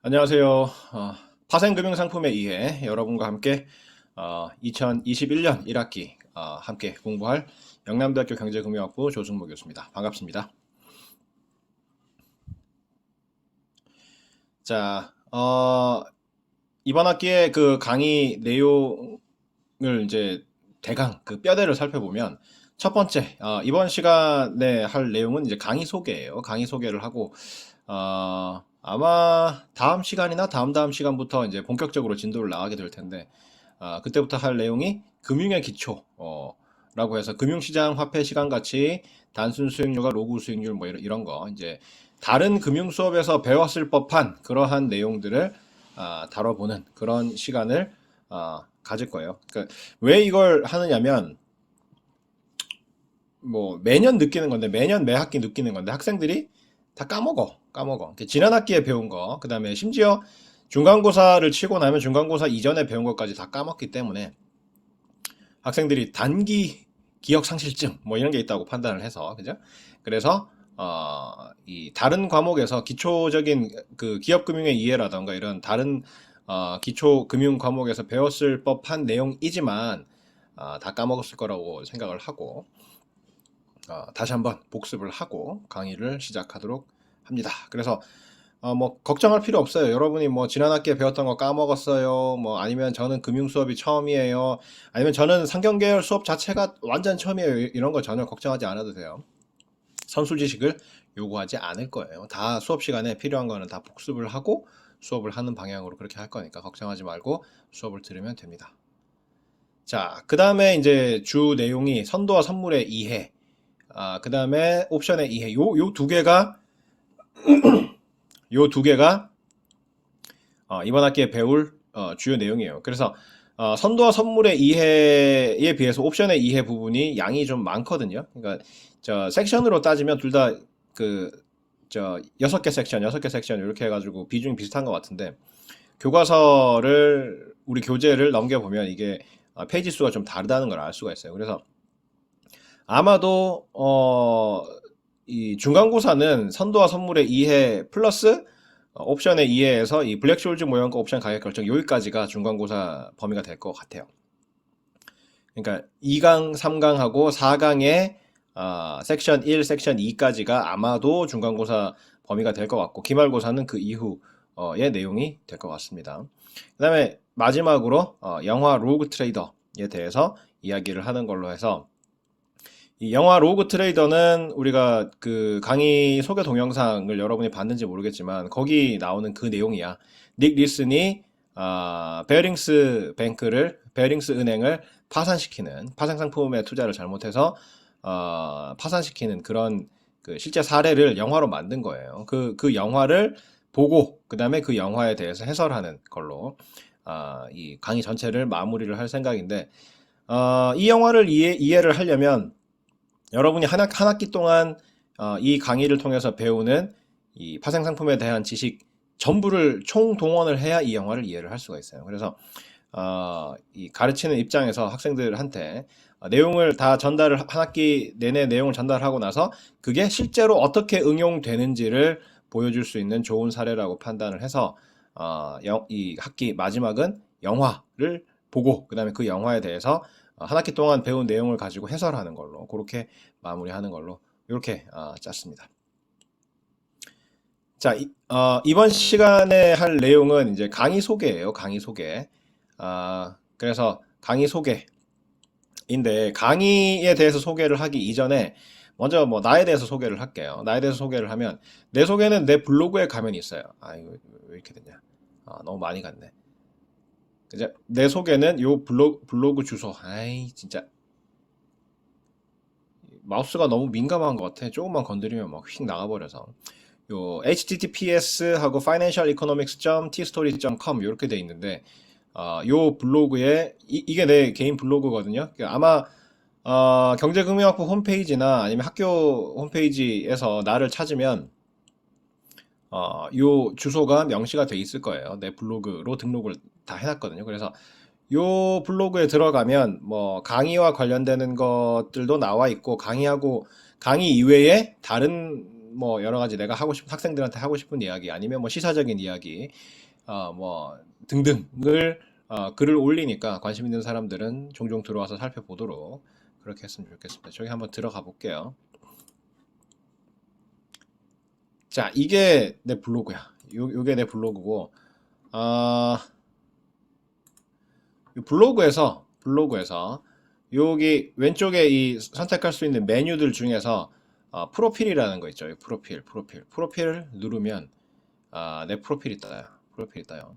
안녕하세요. 파생금융상품에 의해 여러분과 함께 2021년 1학기 함께 공부할 영남대학교 경제금융학부 조승모 교수입니다. 반갑습니다. 자, 이번 학기에 그 강의 내용을 이제 대강 그 뼈대를 살펴보면 첫 번째, 이번 시간에 할 내용은 이제 강의 소개예요. 강의 소개를 하고 아마 다음 시간이나 다음 시간부터 이제 본격적으로 진도를 나가게 될 텐데, 그때부터 할 내용이 금융의 기초, 라고 해서 금융시장 화폐 시간 가치, 단순 수익률과 로그 수익률 뭐 이런 거, 이제 다른 금융 수업에서 배웠을 법한 그러한 내용들을 다뤄보는 그런 시간을 가질 거예요. 그러니까 왜 이걸 하느냐면, 뭐 매년 느끼는 건데 매년 매 학기 느끼는 건데 학생들이 다 까먹어. 지난 학기에 배운 거, 그 다음에 심지어 중간고사를 치고 나면 중간고사 이전에 배운 것까지 다 까먹기 때문에 학생들이 단기 기억 상실증 뭐 이런 게 있다고 판단을 해서, 그죠? 그래서 이 다른 과목에서 기초적인 그 기업금융의 이해라던가 이런 다른 기초 금융 과목에서 배웠을 법한 내용이지만 다 까먹었을 거라고 생각을 하고, 다시 한번 복습을 하고 강의를 시작하도록 합니다. 그래서 뭐 걱정할 필요 없어요. 여러분이 뭐 지난 학기에 배웠던 거 까먹었어요. 뭐 아니면 저는 금융 수업이 처음이에요. 아니면 저는 상경계열 수업 자체가 완전 처음이에요. 이런 거 전혀 걱정하지 않아도 돼요. 선술 지식을 요구하지 않을 거예요. 다 수업 시간에 필요한 거는 다 복습을 하고 수업을 하는 방향으로 그렇게 할 거니까 걱정하지 말고 수업을 들으면 됩니다. 자, 그 다음에 이제 주 내용이 선도와 선물의 이해, 그 다음에 옵션의 이해, 요 두 개가, 이번 학기에 배울 주요 내용이에요. 그래서 선도와 선물의 이해에 비해서 옵션의 이해 부분이 양이 좀 많거든요. 그러니까 저 섹션으로 따지면 둘 다 그 저 6개 섹션 이렇게 해가지고 비중이 비슷한 것 같은데, 교과서를 우리 교재를 넘겨보면 이게 페이지 수가 좀 다르다는 걸 알 수가 있어요. 그래서 아마도 이 중간고사는 선도와 선물의 이해 플러스 옵션의 이해에서 이 블랙쇼울즈 모형과 옵션 가격 결정 여기까지가 중간고사 범위가 될 것 같아요. 그러니까 2강, 3강하고 4강의 섹션 1, 섹션 2까지가 아마도 중간고사 범위가 될 것 같고, 기말고사는 그 이후의 내용이 될 것 같습니다. 그 다음에 마지막으로 영화 로그 트레이더에 대해서 이야기를 하는 걸로 해서, 이 영화 로그 트레이더는 우리가 그 강의 소개 동영상을 여러분이 봤는지 모르겠지만 거기 나오는 그 내용이야. 닉 리슨이 베어링스 은행을 파산시키는, 파생 상품에 투자를 잘못해서 파산시키는 그런 그 실제 사례를 영화로 만든 거예요. 그 영화를 보고 그 다음에 그 영화에 대해서 해설하는 걸로 이 강의 전체를 마무리를 할 생각인데, 이 영화를 이해를 하려면 여러분이 한 학기 동안 이 강의를 통해서 배우는 이 파생 상품에 대한 지식 전부를 총동원을 해야 이 영화를 이해를 할 수가 있어요. 그래서 이 가르치는 입장에서 학생들한테 내용을 다 전달을, 한 학기 내내 내용을 전달하고 나서 그게 실제로 어떻게 응용되는지를 보여줄 수 있는 좋은 사례라고 판단을 해서 이 학기 마지막은 영화를 보고 그 다음에 그 영화에 대해서 한 학기 동안 배운 내용을 가지고 해설하는 걸로, 그렇게 마무리하는 걸로 이렇게 짰습니다. 자, 이번 시간에 할 내용은 이제 강의 소개예요. 강의 소개. 그래서 강의 소개인데, 강의에 대해서 소개를 하기 이전에 먼저 뭐 나에 대해서 소개를 할게요. 나에 대해서 소개를 하면, 내 소개는 내 블로그에 가면 있어요. 이거 왜 이렇게 됐냐? 너무 많이 갔네. 이제 내 소개는 요 블로그 주소. 진짜 마우스가 너무 민감한 것 같아. 조금만 건드리면 막 휙 나가버려서. 요 https 하고 financialeconomics.tstory.com 이렇게 돼 있는데, 요 블로그에 이게 내 개인 블로그거든요. 그러니까 아마 경제금융학부 홈페이지나 아니면 학교 홈페이지에서 나를 찾으면 요 주소가 명시가 돼 있을 거예요. 내 블로그로 등록을 다 해놨거든요. 그래서 요 블로그에 들어가면 뭐 강의와 관련되는 것들도 나와 있고, 강의 이외에 다른 뭐 여러 가지 내가 하고 싶은 학생들한테 하고 싶은 이야기 아니면 뭐 시사적인 이야기 뭐 등등을 글을 올리니까 관심 있는 사람들은 종종 들어와서 살펴보도록 그렇게 했으면 좋겠습니다. 저기 한번 들어가 볼게요. 자, 이게 내 블로그야. 요게 내 블로그고, 이 블로그에서 여기 왼쪽에 이 선택할 수 있는 메뉴들 중에서 프로필이라는 거 있죠. 이 프로필을 누르면 내 프로필이 떠요. 프로필이 떠요.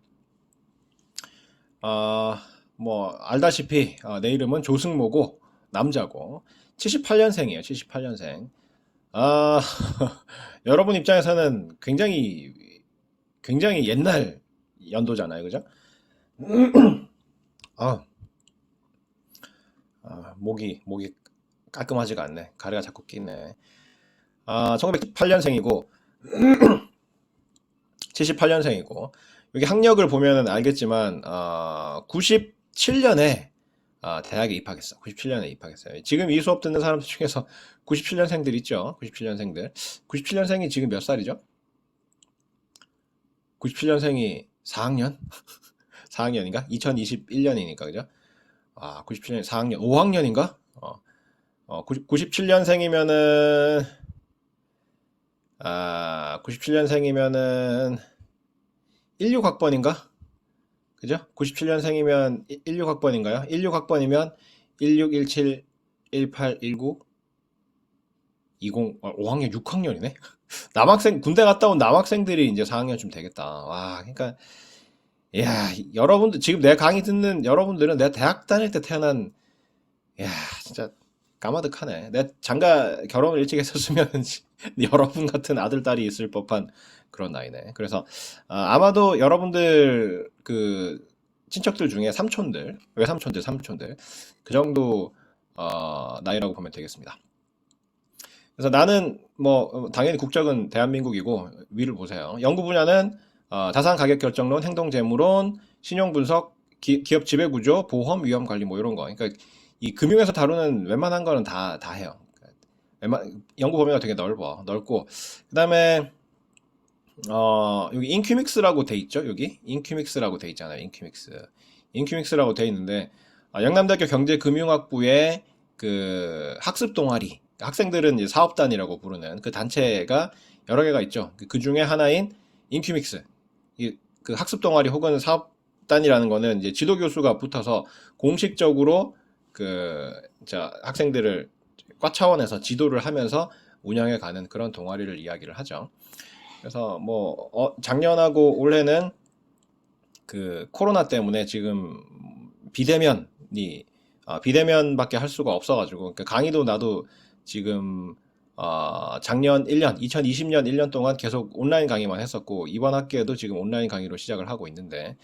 뭐 알다시피 내 이름은 조승모고 남자고 78년생이에요. 78년생. 아, 여러분 입장에서는 굉장히 옛날 연도잖아요. 그죠? 아, 목이 깔끔하지가 않네. 가래가 자꾸 끼네. 1978년생이고 78년생이고 여기 학력을 보면은 알겠지만 97년에 대학에 입학했어. 97년에 입학했어요. 지금 이 수업 듣는 사람들 중에서 97년생들 있죠. 97년생들. 97년생이 지금 몇 살이죠? 97년생이 4학년? 4학년인가? 2021년이니까 그죠? 97년 4학년, 5학년인가? 97년생이면은 97년생이면은 16학번인가? 그죠? 97년생이면 16학번인가요? 16학번이면 16, 17, 18, 19, 20, 5학년, 6학년이네? 군대 갔다 온 남학생들이 이제 4학년쯤 되겠다. 와, 그러니까, 야, 여러분들, 지금 내 강의 듣는 여러분들은 내가 대학 다닐 때 태어난, 야, 진짜 까마득하네. 내 장가 결혼을 일찍 했었으면 여러분 같은 아들, 딸이 있을 법한 그런 나이네. 그래서, 아마도 여러분들, 친척들 중에 삼촌들, 외삼촌들, 삼촌들, 그 정도, 나이라고 보면 되겠습니다. 그래서 나는 뭐 당연히 국적은 대한민국이고 위를 보세요. 연구 분야는 자산 가격 결정론, 행동 재무론, 신용 분석, 기업 지배 구조, 보험, 위험 관리 뭐 이런 거. 그러니까 이 금융에서 다루는 웬만한 거는 다 해요. 연구 범위가 되게 넓고 그다음에 여기 인큐믹스라고 돼 있죠. 여기 인큐믹스라고 돼 있잖아요. 인큐믹스라고 돼 있는데 영남대학교 경제금융학부의 그 학습 동아리 학생들은 이제 사업단이라고 부르는 그 단체가 여러 개가 있죠. 그 중에 하나인 인큐믹스. 그 학습 동아리 혹은 사업단이라는 거는 이제 지도 교수가 붙어서 공식적으로 학생들을 과 차원에서 지도를 하면서 운영해 가는 그런 동아리를 이야기를 하죠. 그래서 뭐 작년하고 올해는 그 코로나 때문에 지금 비대면밖에 할 수가 없어가지고 그러니까 강의도 나도 지금 작년 1년 2020년 1년 동안 계속 온라인 강의만 했었고 이번 학기에도 지금 온라인 강의로 시작을 하고 있는데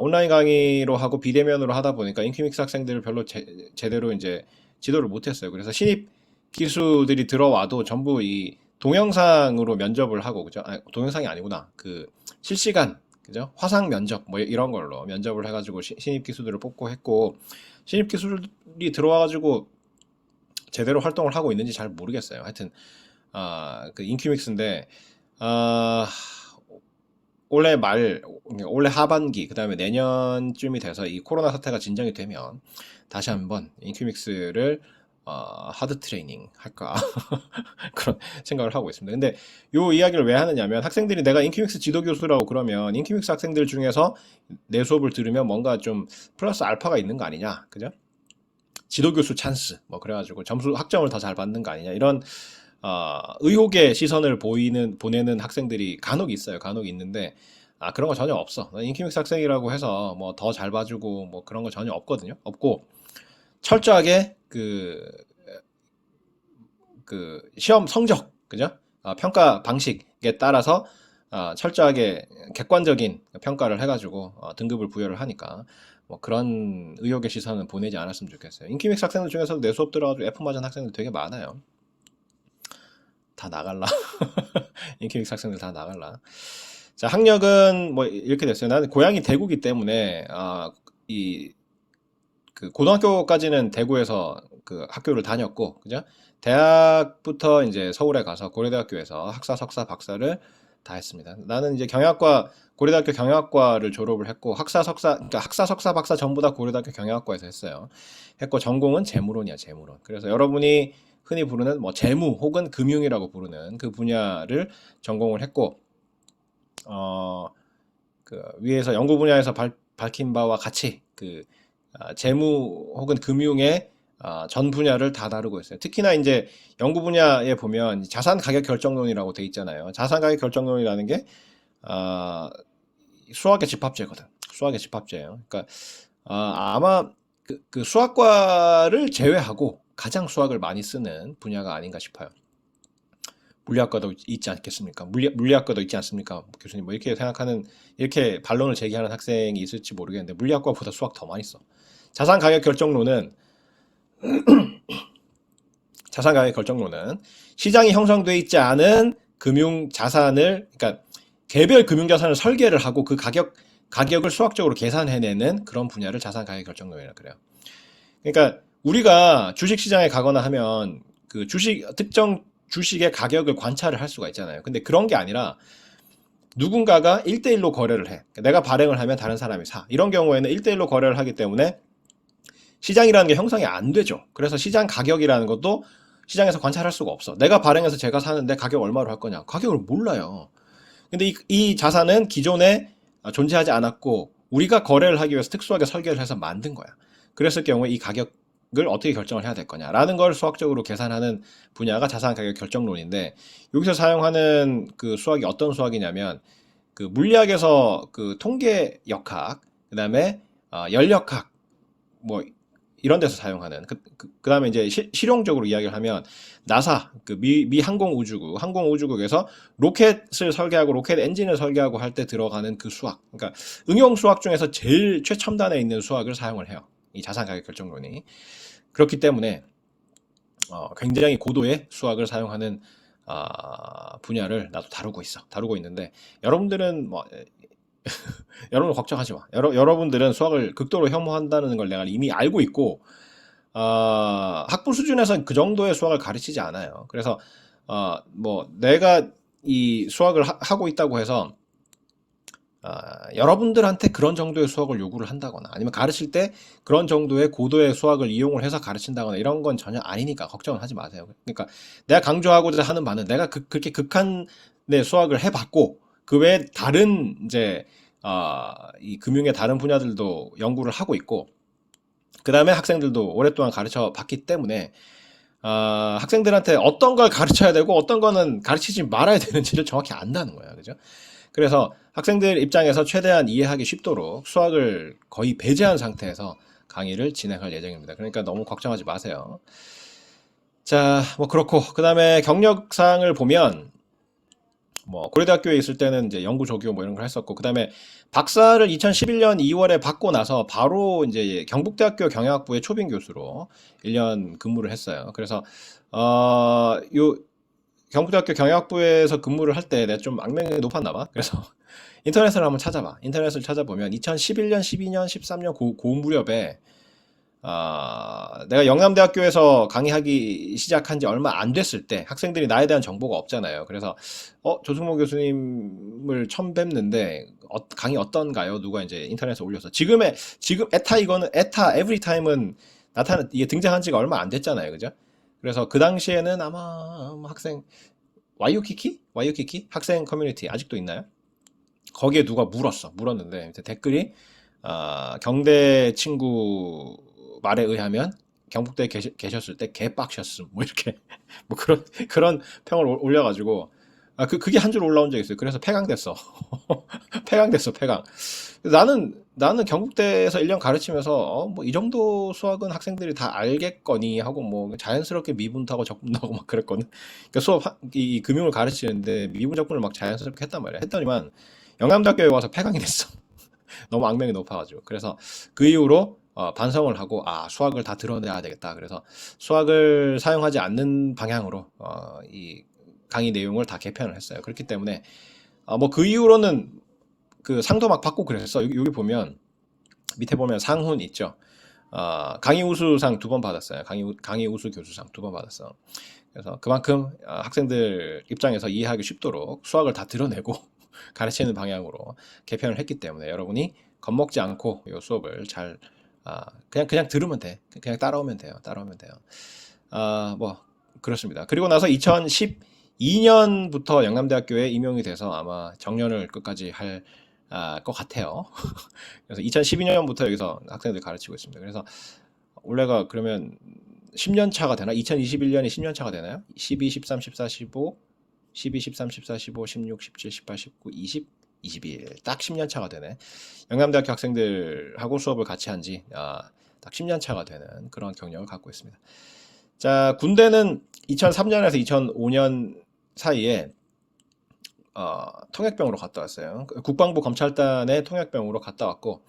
온라인 강의로 하고 비대면으로 하다 보니까 인큐믹스 학생들을 별로 제대로 이제 지도를 못했어요. 그래서 신입 기수들이 들어와도 전부 이 동영상으로 면접을 하고 그죠? 동영상이 아니구나. 그 실시간 그죠? 화상 면접 뭐 이런 걸로 면접을 해가지고 신입 기수들을 뽑고 했고 신입 기수들이 들어와가지고 제대로 활동을 하고 있는지 잘 모르겠어요. 하여튼 그 인큐믹스인데 올해 하반기 그다음에 내년쯤이 돼서 이 코로나 사태가 진정이 되면 다시 한번 인큐믹스를 하드 트레이닝 할까 그런 생각을 하고 있습니다. 근데 요 이야기를 왜 하느냐면 학생들이 내가 인큐믹스 지도 교수라고 그러면 인큐믹스 학생들 중에서 내 수업을 들으면 뭔가 좀 플러스 알파가 있는 거 아니냐, 그죠? 지도 교수 찬스 뭐 그래가지고 점수 학점을 더 잘 받는 거 아니냐 이런 의혹의 시선을 보내는 학생들이 간혹 있어요. 간혹 있는데 그런 거 전혀 없어. 인큐믹스 학생이라고 해서 뭐 더 잘 봐주고 뭐 그런 거 전혀 없거든요. 없고 철저하게 시험 성적 그죠? 평가 방식에 따라서 철저하게 객관적인 평가를 해가지고 등급을 부여를 하니까 뭐 그런 의혹의 시선은 보내지 않았으면 좋겠어요. 인큐믹스 학생들 중에서도 내 수업 들어가지고 F 맞은 학생들 되게 많아요. 다 나갈라. 인큐믹스 학생들 다 나갈라. 자, 학력은 뭐 이렇게 됐어요. 나는 고향이 대구기 때문에 그 고등학교까지는 대구에서 그 학교를 다녔고, 그죠? 대학부터 이제 서울에 가서 고려대학교에서 학사, 석사, 박사를 다 했습니다. 나는 이제 고려대학교 경영학과를 졸업을 했고, 그러니까 학사, 석사, 박사 전부 다 고려대학교 경영학과에서 했어요. 했고, 전공은 재무론이야, 재무론. 그래서 여러분이 흔히 부르는 뭐 재무 혹은 금융이라고 부르는 그 분야를 전공을 했고, 그 위에서 연구 분야에서 밝힌 바와 같이 재무 혹은 금융의 전 분야를 다 다루고 있어요. 특히나 이제 연구 분야에 보면 자산 가격 결정론이라고 돼 있잖아요. 자산 가격 결정론이라는 게 수학의 집합제거든. 수학의 집합제예요. 그러니까 아마 그 수학과를 제외하고 가장 수학을 많이 쓰는 분야가 아닌가 싶어요. 물리학과도 있지 않겠습니까? 물리학과도 있지 않습니까? 교수님 뭐 이렇게 반론을 제기하는 학생이 있을지 모르겠는데 물리학과보다 수학 더 많이 써. 자산 가격 결정론은 시장이 형성되어 있지 않은 금융 자산을, 그러니까 개별 금융 자산을 설계를 하고 그 가격을 수학적으로 계산해내는 그런 분야를 자산 가격 결정론이라고 그래요. 그러니까 우리가 주식 시장에 가거나 하면 그 특정 주식의 가격을 관찰을 할 수가 있잖아요. 근데 그런 게 아니라 누군가가 1대1로 거래를 해. 내가 발행을 하면 다른 사람이 사. 이런 경우에는 1대1로 거래를 하기 때문에 시장이라는 게 형성이 안 되죠. 그래서 시장 가격이라는 것도 시장에서 관찰할 수가 없어. 내가 발행해서 제가 사는데 가격 얼마로 할 거냐? 가격을 몰라요. 근데 이 자산은 기존에 존재하지 않았고 우리가 거래를 하기 위해서 특수하게 설계를 해서 만든 거야. 그랬을 경우에 이 가격을 어떻게 결정을 해야 될 거냐라는 걸 수학적으로 계산하는 분야가 자산 가격 결정론인데, 여기서 사용하는 그 수학이 어떤 수학이냐면 그 물리학에서 그 통계 역학, 그다음에 열역학 뭐 이런 데서 사용하는 그다음에 이제 실용적으로 이야기를 하면 나사 미 항공우주국에서 로켓을 설계하고 로켓 엔진을 설계하고 할 때 들어가는 그 수학, 그러니까 응용 수학 중에서 제일 최첨단에 있는 수학을 사용을 해요. 이 자산 가격 결정론이. 그렇기 때문에 굉장히 고도의 수학을 사용하는 분야를 나도 다루고 있는데, 여러분들은 뭐 여러분 걱정하지 마. 여러분들은 수학을 극도로 혐오한다는 걸 내가 이미 알고 있고, 학부 수준에서는 그 정도의 수학을 가르치지 않아요. 그래서 뭐 내가 이 수학을 하고 있다고 해서 여러분들한테 그런 정도의 수학을 요구를 한다거나 아니면 가르칠 때 그런 정도의 고도의 수학을 이용을 해서 가르친다거나 이런 건 전혀 아니니까 걱정은 하지 마세요. 그러니까 내가 강조하고자 하는 바는 내가 그렇게 극한의 수학을 해봤고 그 외에 다른 이제 이 금융의 다른 분야들도 연구를 하고 있고, 그 다음에 학생들도 오랫동안 가르쳐 봤기 때문에 학생들한테 어떤 걸 가르쳐야 되고 어떤 거는 가르치지 말아야 되는지를 정확히 안다는 거예요. 그죠? 그래서 학생들 입장에서 최대한 이해하기 쉽도록 수학을 거의 배제한 상태에서 강의를 진행할 예정입니다. 그러니까 너무 걱정하지 마세요. 자, 뭐 그렇고, 그 다음에 경력상을 보면 뭐 고려대학교에 있을 때는 이제 연구 조교 뭐 이런 걸 했었고, 그 다음에 박사를 2011년 2월에 받고 나서 바로 이제 경북대학교 경영학부의 초빙 교수로 1년 근무를 했어요. 그래서 요 경북대학교 경영학부에서 근무를 할 때 내가 좀 악명이 높았나 봐. 그래서 인터넷을 한번 찾아봐. 인터넷을 찾아보면 2011년, 12년, 13년 고 무렵에 내가 영남대학교에서 강의하기 시작한 지 얼마 안 됐을 때 학생들이 나에 대한 정보가 없잖아요. 그래서 조승모 교수님을 처음 뵙는데 강의 어떤가요? 누가 이제 인터넷에 올려서 지금 에타 에브리타임은 이게 등장한 지가 얼마 안 됐잖아요. 그죠? 그래서 그 당시에는 아마 학생 와이오키키 학생 커뮤니티 아직도 있나요? 거기에 누가 물었는데 댓글이 경대 친구 말에 의하면 경북대에 계셨을 때 개빡셨음 뭐 이렇게 뭐 그런 평을 올려가지고 그게 한 줄 올라온 적이 있어요. 그래서 폐강됐어. 폐강. 나는 경북대에서 1년 가르치면서 뭐 이 정도 수학은 학생들이 다 알겠거니 하고 뭐 자연스럽게 미분하고 적분하고 막 그랬거든. 그러니까 이 금융을 가르치는데 미분 적분을 막 자연스럽게 했단 말이야. 했더니만 영남대학교에 와서 폐강이 됐어. 너무 악명이 높아가지고. 그래서 그 이후로 반성을 하고 수학을 다 드러내야 되겠다. 그래서 수학을 사용하지 않는 방향으로 이 강의 내용을 다 개편을 했어요. 그렇기 때문에 뭐 그 이후로는 그 상도 막 받고 그랬어. 여기 보면 밑에 보면 상훈 있죠. 강의 우수상 2번 받았어요. 강의 우수 교수상 2번 받았어. 그래서 그만큼 학생들 입장에서 이해하기 쉽도록 수학을 다 드러내고 가르치는 방향으로 개편을 했기 때문에 여러분이 겁먹지 않고 이 수업을 잘 그냥 들으면 돼. 그냥 따라오면 돼요. 따라오면 돼요. 뭐 그렇습니다. 그리고 나서 2012년부터 영남대학교에 임용이 돼서 아마 정년을 끝까지 할 것 같아요. 그래서 2012년부터 여기서 학생들 가르치고 있습니다. 그래서 올해가 그러면 10년 차가 되나? 2021년이 10년 차가 되나요? 12, 13, 14, 15, 12, 13, 14, 15, 16, 17, 18, 19, 20, 21. 딱 10년 차가 되네. 영남대학교 학생들하고 수업을 같이 한 지 딱 10년 차가 되는 그런 경력을 갖고 있습니다. 자, 군대는 2003년에서 2005년 사이에 통역병으로 갔다 왔어요. 국방부 검찰단의 통역병으로 갔다 왔고,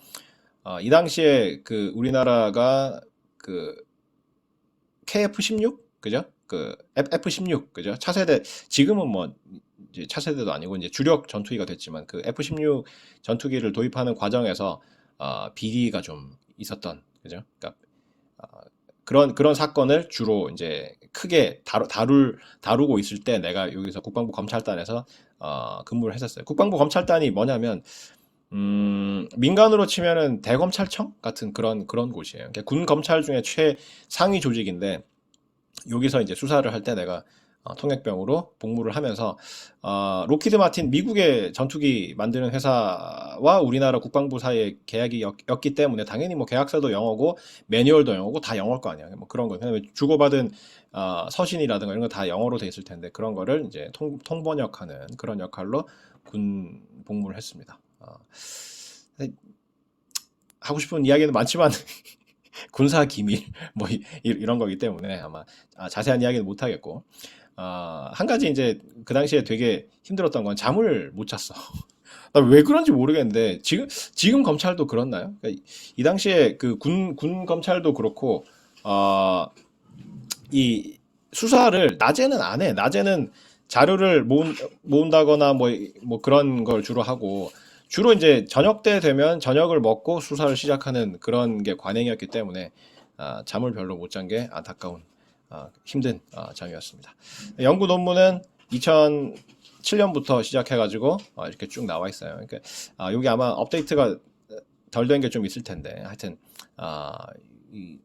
이 당시에 그 우리나라가 그 KF-16 그죠? 그 F-16 그죠? 차세대 지금은 뭐 이제 차세대도 아니고 이제 주력 전투기가 됐지만 그 F-16 전투기를 도입하는 과정에서 비리가 좀 있었던 그죠? 그러니까 그런 사건을 주로 이제 크게 다루고 있을 때 내가 여기서 국방부 검찰단에서 근무를 했었어요. 국방부 검찰단이 뭐냐면 민간으로 치면은 대검찰청 같은 그런 곳이에요. 그러니까 군 검찰 중에 최상위 조직인데 여기서 이제 수사를 할 때 내가 통역병으로 복무를 하면서 로키드 마틴 미국의 전투기 만드는 회사와 우리나라 국방부 사이에 계약이었기 때문에 당연히 뭐 계약서도 영어고 매뉴얼도 영어고 다 영어일 거 아니야. 뭐 그런 거. 그다음에 주고받은 서신이라든가 이런 거 다 영어로 돼 있을 텐데 그런 거를 이제 통번역하는 그런 역할로 군 복무를 했습니다. 하고 싶은 이야기는 많지만 군사 기밀 뭐 이런 거기 때문에 아마 자세한 이야기는 못 하겠고 한 가지 이제 그 당시에 되게 힘들었던 건 잠을 못 잤어. 나 왜 그런지 모르겠는데 지금 검찰도 그렇나요? 그러니까 이 당시에 그 군 검찰도 그렇고 이 수사를 낮에는 안 해. 낮에는 자료를 모은다거나 뭐 그런 걸 주로 하고 주로 이제 저녁 때 되면 저녁을 먹고 수사를 시작하는 그런 게 관행이었기 때문에 잠을 별로 못 잔 게 안타까운 힘든 점이었습니다. 연구 논문은 2007년부터 시작해가지고 이렇게 쭉 나와 있어요. 그러니까 여기 아마 업데이트가 덜 된 게 좀 있을 텐데 하여튼 이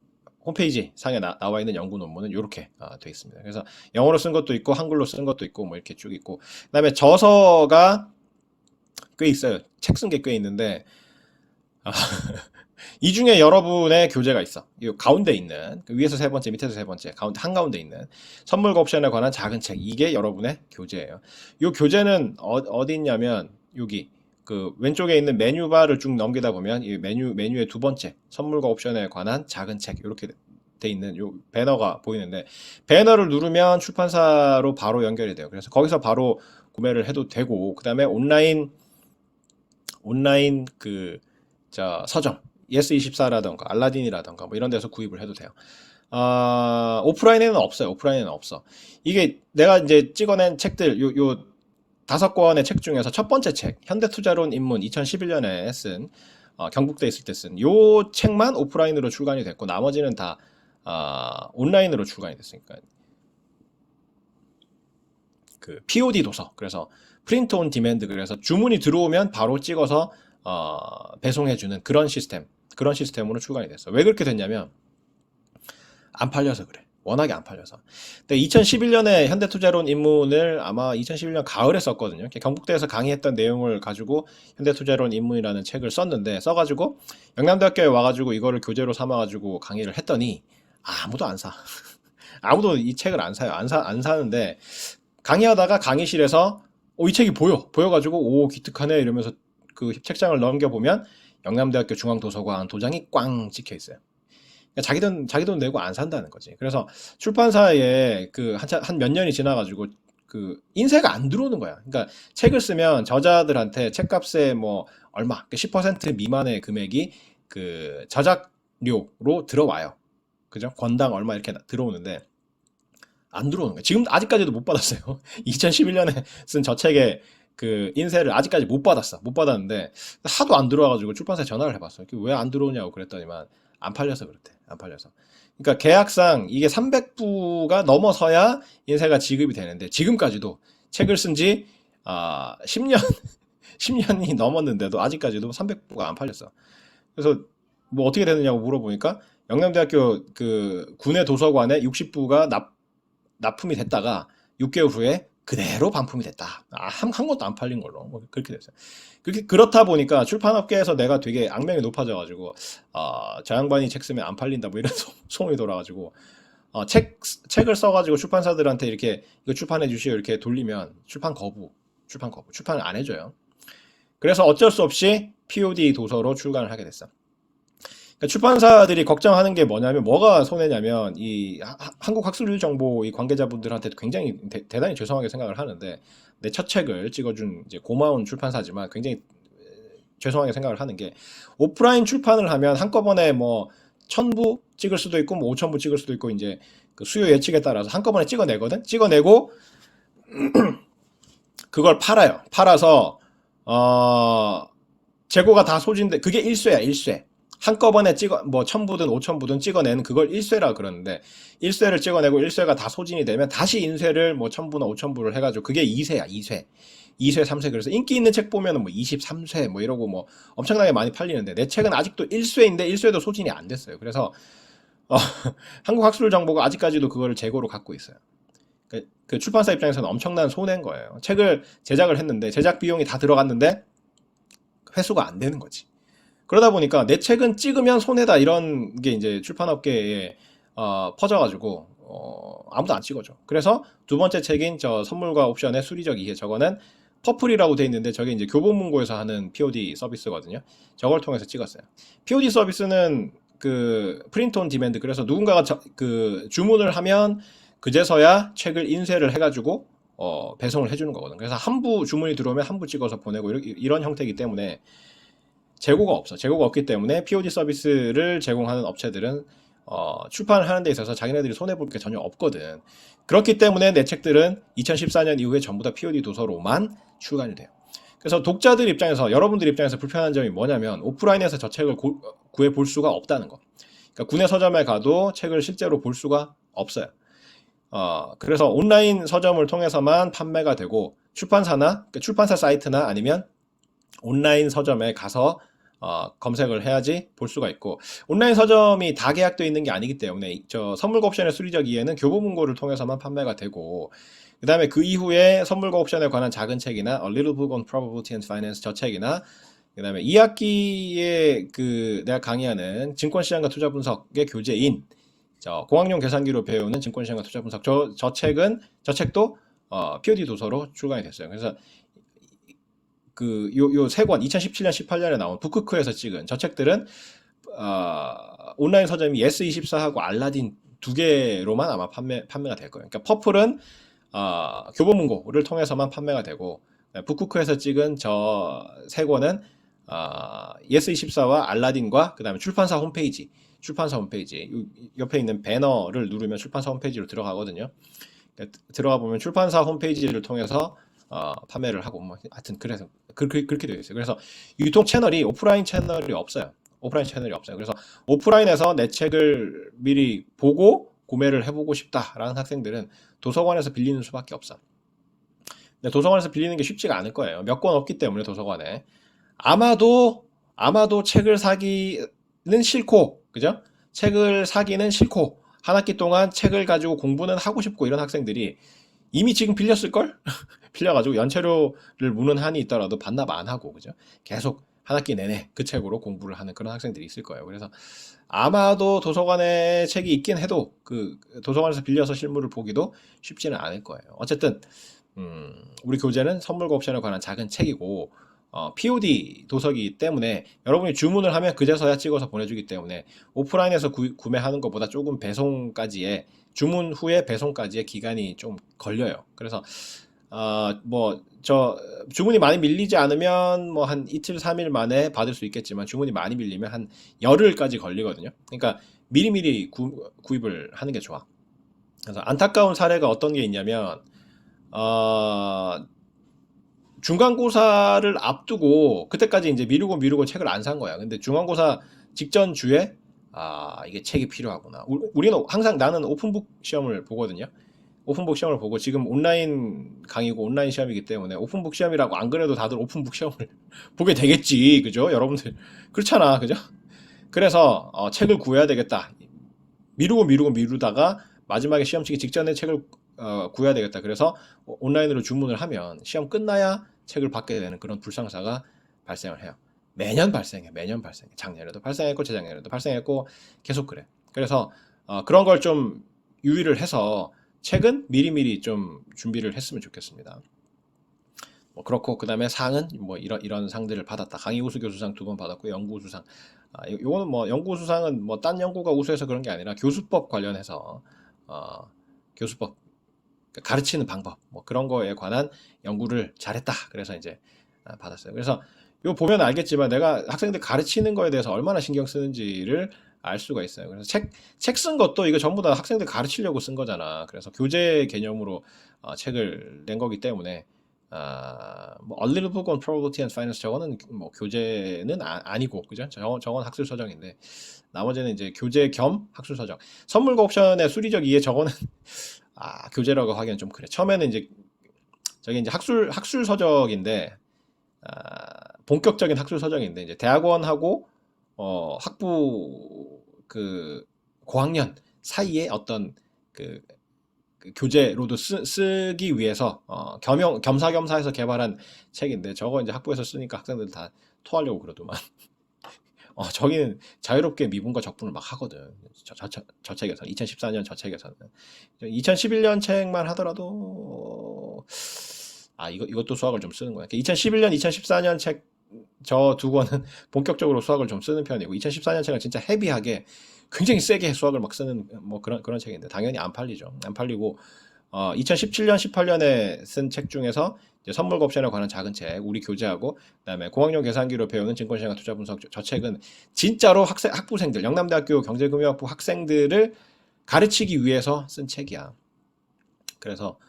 홈페이지 상에 나와 있는 연구 논문은 이렇게 돼 있습니다. 그래서 영어로 쓴 것도 있고 한글로 쓴 것도 있고 뭐 이렇게 쭉 있고 그다음에 저서가 꽤 있어요. 책 쓴 게 꽤 있는데 이 중에 여러분의 교재가 있어. 이 가운데 있는 그 위에서 세 번째, 밑에서 세 번째, 한가운데 있는 선물과 옵션에 관한 작은 책. 이게 여러분의 교재예요. 이 교재는 어디 있냐면 여기 그 왼쪽에 있는 메뉴바를 쭉 넘기다 보면 이 메뉴의 두 번째 선물과 옵션에 관한 작은 책 이렇게 돼 있는 요 배너가 보이는데 배너를 누르면 출판사로 바로 연결이 돼요. 그래서 거기서 바로 구매를 해도 되고 그다음에 온라인 그 서점 예스24라던가 알라딘이라던가 뭐 이런 데서 구입을 해도 돼요. 오프라인에는 없어요. 오프라인에는 없어. 이게 내가 이제 찍어낸 책들 요 5권의 책 중에서 첫 번째 책 현대투자론 입문 2011년에 쓴 경북대 있을 때 쓴 요 책만 오프라인으로 출간이 됐고 나머지는 다 온라인으로 출간이 됐으니까 그 POD 도서 그래서 프린트 온 디맨드 그래서 주문이 들어오면 바로 찍어서 배송해주는 그런 시스템으로 출간이 됐어. 왜 그렇게 됐냐면 안 팔려서 그래. 워낙에 안 팔려서. 근데 2011년에 현대투자론 입문을 아마 2011년 가을에 썼거든요. 경북대에서 강의했던 내용을 가지고 현대투자론 입문이라는 책을 써가지고 영남대학교에 와가지고 이거를 교재로 삼아가지고 강의를 했더니 아무도 안 사. 아무도 이 책을 안 사요. 안 사는데 강의하다가 강의실에서 이 책이 보여가지고 오 기특하네 이러면서 그 책장을 넘겨보면 영남대학교 중앙도서관 도장이 꽝 찍혀 있어요. 그러니까 자기 돈 내고 안 산다는 거지. 그래서 출판사에 그 한 몇 년이 지나가지고 그 인세가 안 들어오는 거야. 그러니까 책을 쓰면 저자들한테 책값의 뭐 얼마 10% 미만의 금액이 그 저작료로 들어와요. 그죠? 권당 얼마 이렇게 들어오는데 안 들어오는 거야. 지금 아직까지도 못 받았어요. 2011년에 쓴 저 책의 그 인세를 아직까지 못 받았는데 하도 안 들어와가지고 출판사에 전화를 해봤어요. 왜 안 들어오냐고 그랬더니만 안 팔려서 그렇대. 안 팔려서. 그러니까 계약상 이게 300부가 넘어서야 인쇄가 지급이 되는데 지금까지도 책을 쓴 지 10년 10년이 넘었는데도 아직까지도 300부가 안 팔렸어. 그래서 뭐 어떻게 되느냐고 물어보니까 영남대학교 그 군의 도서관에 60부가 납품이 됐다가 6개월 후에 그대로 반품이 됐다. 한 것도 안 팔린 걸로 뭐 그렇게 됐어요. 그렇다 보니까 출판업계에서 내가 되게 악명이 높아져가지고 저 양반이 책 쓰면 안 팔린다 뭐 이런 소문이 돌아가지고 책을 써가지고 출판사들한테 이렇게 이거 출판해 주시오 이렇게 돌리면 출판 거부 출판을 안 해줘요. 그래서 어쩔 수 없이 POD 도서로 출간을 하게 됐어. 그러니까 출판사들이 걱정하는 게 뭐냐면 뭐가 손해냐면 이 한국학술정보 이 관계자분들한테 굉장히 대단히 죄송하게 생각을 하는데 내 첫 책을 찍어준 이제 고마운 출판사지만 굉장히 죄송하게 생각을 하는 게 오프라인 출판을 하면 한꺼번에 뭐 1000부 찍을 수도 있고 뭐 5000부 찍을 수도 있고 이제 그 수요 예측에 따라서 한꺼번에 찍어내거든. 찍어내고 그걸 팔아요. 팔아서 재고가 다 소진돼. 그게 1쇄야, 1쇄. 한꺼번에 뭐 1000부든 5000부든 찍어내는 그걸 1쇄라 그러는데 1쇄를 찍어내고 1쇄가 다 소진이 되면 다시 인쇄를 뭐 1000부나 5000부를 해가지고 그게 2쇄야, 2쇄. 2쇄, 3쇄. 그래서 인기 있는 책 보면은 뭐 23쇄 뭐 이러고 뭐 엄청나게 많이 팔리는데 내 책은 아직도 1쇄인데 1쇄도 소진이 안 됐어요. 그래서 한국학술정보가 아직까지도 그거를 재고로 갖고 있어요. 그 출판사 입장에서는 엄청난 손해인 거예요. 책을 제작을 했는데 제작 비용이 다 들어갔는데 회수가 안 되는 거지. 그러다 보니까 내 책은 찍으면 손해다 이런 게 이제 출판업계에 퍼져가지고 아무도 안 찍어줘. 그래서 두 번째 책인 저 선물과 옵션의 수리적 이해 저거는 퍼플이라고 돼 있는데 저게 이제 교보문고에서 하는 POD 서비스거든요. 저걸 통해서 찍었어요. POD 서비스는 그 프린트 온 디맨드 그래서 누군가가 그 주문을 하면 그제서야 책을 인쇄를 해가지고 배송을 해주는 거거든. 그래서 한 부 주문이 들어오면 한 부 찍어서 보내고 이런 형태이기 때문에 재고가 없어. 재고가 없기 때문에 POD 서비스를 제공하는 업체들은 출판을 하는 데 있어서 자기네들이 손해볼 게 전혀 없거든. 그렇기 때문에 내 책들은 2014년 이후에 전부 다 POD 도서로만 출간이 돼요. 그래서 독자들 입장에서 여러분들 입장에서 불편한 점이 뭐냐면 오프라인에서 저 책을 구해 볼 수가 없다는 거. 그러니까 국내 서점에 가도 책을 실제로 볼 수가 없어요. 그래서 온라인 서점을 통해서만 판매가 되고 출판사나 그러니까 출판사 사이트나 아니면 온라인 서점에 가서 검색을 해야지 볼 수가 있고 온라인 서점이 다 계약되어 있는 게 아니기 때문에 저 선물과 옵션의 수리적 이해는 교보문고를 통해서만 판매가 되고 그 다음에 그 이후에 선물과 옵션에 관한 작은 책이나 A Little Book on Probability and Finance 저 책이나 그 다음에 2학기에 그 내가 강의하는 증권시장과 투자 분석의 교재인 저 공학용 계산기로 배우는 증권시장과 투자 분석 저 책도 POD 도서로 출간이 됐어요. 그래서 요 세 권 2017년 18년에 나온 북크크에서 찍은 저 책들은 온라인 서점이 예스24하고 알라딘 두 개로만 아마 판매가 될 거예요. 그러니까 퍼플은 교보문고를 통해서만 판매가 되고 북크크에서 찍은 저 세 권은 예스24와 알라딘과 그 다음에 출판사 홈페이지 옆에 있는 배너를 누르면 출판사 홈페이지로 들어가거든요. 그러니까 들어가 보면 출판사 홈페이지를 통해서 판매를 하고 뭐 하여튼 그래서 그렇게 되어 있어요. 그래서 유통 채널이 오프라인 채널이 없어요. 그래서 오프라인에서 내 책을 미리 보고 구매를 해보고 싶다라는 학생들은 도서관에서 빌리는 수밖에 없어. 근데 도서관에서 빌리는 게 쉽지가 않을 거예요. 몇 권 없기 때문에 도서관에 아마도 책을 사기는 싫고 그죠? 책을 사기는 싫고 한 학기 동안 책을 가지고 공부는 하고 싶고 이런 학생들이 이미 지금 빌렸을걸? 빌려가지고 연체료를 무는 한이 있더라도 반납 안 하고 그죠? 계속 한 학기 내내 그 책으로 공부를 하는 그런 학생들이 있을 거예요. 그래서 아마도 도서관에 책이 있긴 해도 그 도서관에서 빌려서 실물을 보기도 쉽지는 않을 거예요. 어쨌든 우리 교재는 선물과 옵션에 관한 작은 책이고 POD 도서기 때문에 여러분이 주문을 하면 그제서야 찍어서 보내주기 때문에 오프라인에서 구매하는 것보다 조금 배송까지의 주문 후에 배송까지의 기간이 좀 걸려요. 그래서 뭐 주문이 많이 밀리지 않으면 뭐 한 이틀 3일 만에 받을 수 있겠지만 주문이 많이 밀리면 한 열흘까지 걸리거든요. 그러니까 미리미리 구입을 하는 게 좋아. 그래서 안타까운 사례가 어떤 게 있냐면 중간고사를 앞두고 그때까지 이제 미루고 책을 안 산 거야. 근데 중간고사 직전 주에 이게 책이 필요하구나. 우리는 항상 나는 오픈북 시험을 보거든요. 오픈북 시험을 보고 지금 온라인 강의고 온라인 시험이기 때문에 오픈북 시험이라고 안 그래도 다들 오픈북 시험을 보게 되겠지. 그죠? 여러분들. 그렇잖아. 그죠? 그래서 책을 구해야 되겠다. 미루다가 마지막에 시험 치기 직전에 책을 구해야 되겠다. 그래서 온라인으로 주문을 하면 시험 끝나야 책을 받게 되는 그런 불상사가 발생을 해요. 매년 발생해. 작년에도 발생했고 재작년에도 발생했고 계속 그래. 그래서 그런 걸 좀 유의를 해서 책은 미리미리 좀 준비를 했으면 좋겠습니다. 뭐 그렇고 그다음에 상은 뭐 이런 상들을 받았다. 강의 우수 교수상 2번 받았고 연구 우수상. 요거는 뭐 연구 우수상은 뭐 딴 연구가 우수해서 그런 게 아니라 교수법 관련해서 교수법 가르치는 방법 뭐 그런 거에 관한 연구를 잘했다. 그래서 이제 받았어요. 그래서 이거 보면 알겠지만 내가 학생들 가르치는 거에 대해서 얼마나 신경 쓰는지를 알 수가 있어요. 그래서 책 쓴 것도 이거 전부 다 학생들 가르치려고 쓴 거잖아. 그래서 교재 개념으로 책을 낸 거기 때문에 뭐 A Little Book on Probability and Finance 저거는 뭐 교재는 아니고 그죠? 저건 학술 서적인데 나머지는 이제 교재 겸 학술 서적. 선물과 옵션의 수리적 이해 저거는 교재라고 하기엔 좀 그래. 처음에는 이제 저게 이제 학술 서적인데 본격적인 학술 서적인데 이제 대학원하고 학부 그 고학년 사이에 어떤 그 교재로도 쓰기 위해서 겸사겸사해서 개발한 책인데 저거 이제 학부에서 쓰니까 학생들 다 토하려고 그러더만. 저기는 자유롭게 미분과 적분을 막 하거든. 저 책에서 2014년 저 책에서는 2011년 책만 하더라도 이것도 수학을 좀 쓰는 거야. 2011년, 2014년 책 저 두 권은 본격적으로 수학을 좀 쓰는 편이고 2014년 책은 진짜 헤비하게 굉장히 세게 수학을 막 쓰는 뭐 그런 책인데 당연히 안 팔리죠. 안 팔리고 2017년, 18년에 쓴 책 중에서 이제 선물과 옵션에 관한 작은 책, 우리 교재하고 그다음에 공학용 계산기로 배우는 증권시장과 투자 분석 저 책은 진짜로 학부생들, 영남대학교 경제금융학부 학생들을 가르치기 위해서 쓴 책이야. 그래서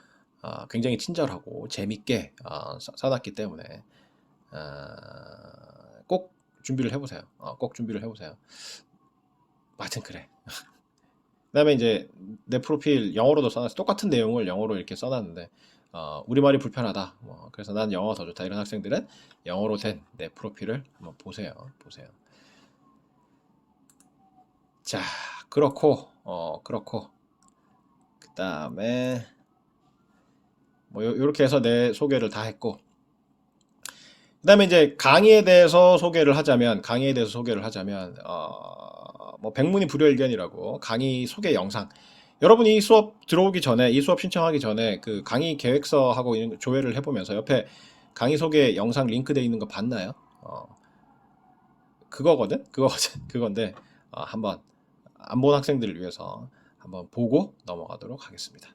굉장히 친절하고 재밌게 써놨기 때문에 꼭 준비를 해보세요. 꼭 준비를 해보세요. 하여튼 그래. 그다음에 이제 내 프로필 영어로도 써놨어. 똑같은 내용을 영어로 이렇게 써놨는데 우리말이 불편하다. 그래서 난 영어가 더 좋다. 이런 학생들은 영어로 된 내 프로필을 한번 보세요. 자, 그렇고 그다음에 뭐 요렇게 해서 내 소개를 다 했고 그다음에 이제 강의에 대해서 소개를 하자면 뭐 백문이 불여일견이라고 강의 소개 영상 여러분이 이 수업 들어오기 전에 이 수업 신청하기 전에 그 강의 계획서하고 조회를 해보면서 옆에 강의 소개 영상 링크되어 있는 거 봤나요? 그건데 한번 안 본 학생들을 위해서 한번 보고 넘어가도록 하겠습니다.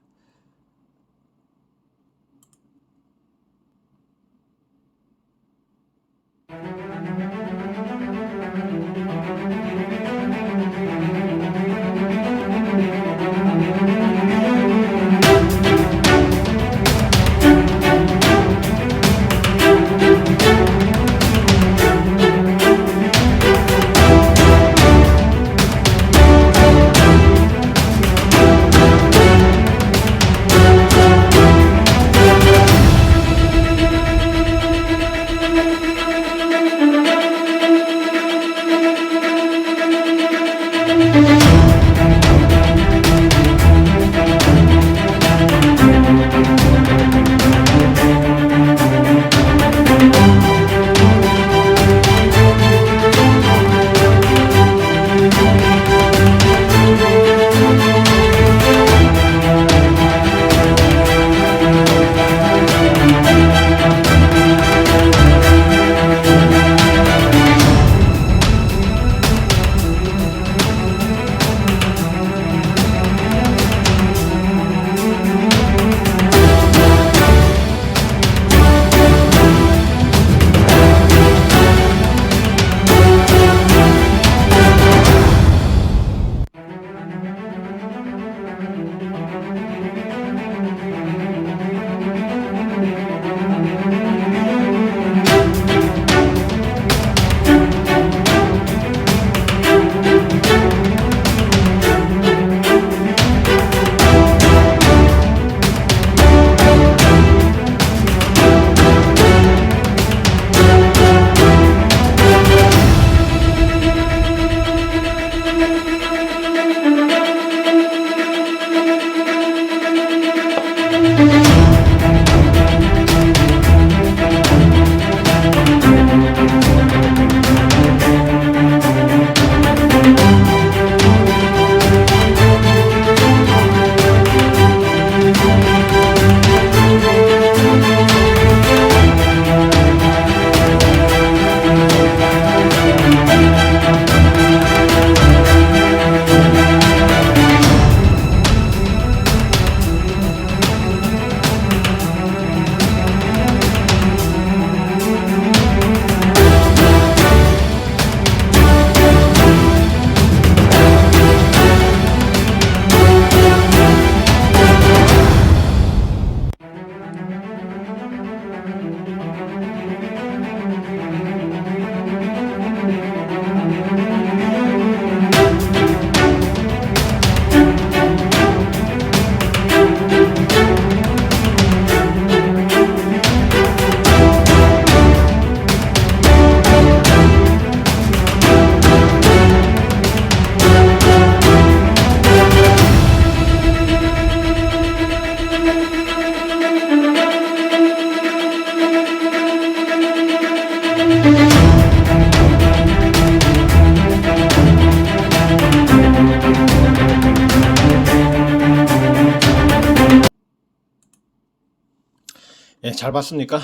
예, 잘 봤습니까?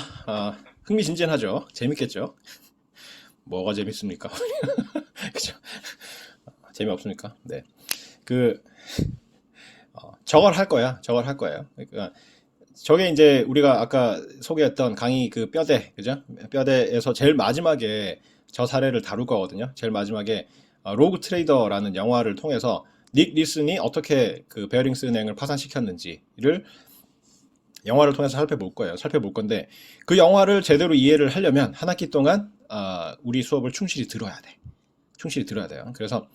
흥미진진하죠. 재밌겠죠? 뭐가 재밌습니까? 그죠? 재미없습니까? 네. 그, 저걸 할 거야. 저걸 할 거예요. 그러니까, 저게 이제 우리가 아까 소개했던 강의 그 뼈대, 그죠? 뼈대에서 제일 마지막에 저 사례를 다룰 거거든요. 제일 마지막에 로그 트레이더라는 영화를 통해서 닉 리슨이 어떻게 그 베어링스 은행을 파산시켰는지를 영화를 통해서 살펴볼 거예요. 살펴볼 건데 그 영화를 제대로 이해를 하려면 한 학기 동안 우리 수업을 충실히 들어야 돼. 충실히 들어야 돼요. 그래서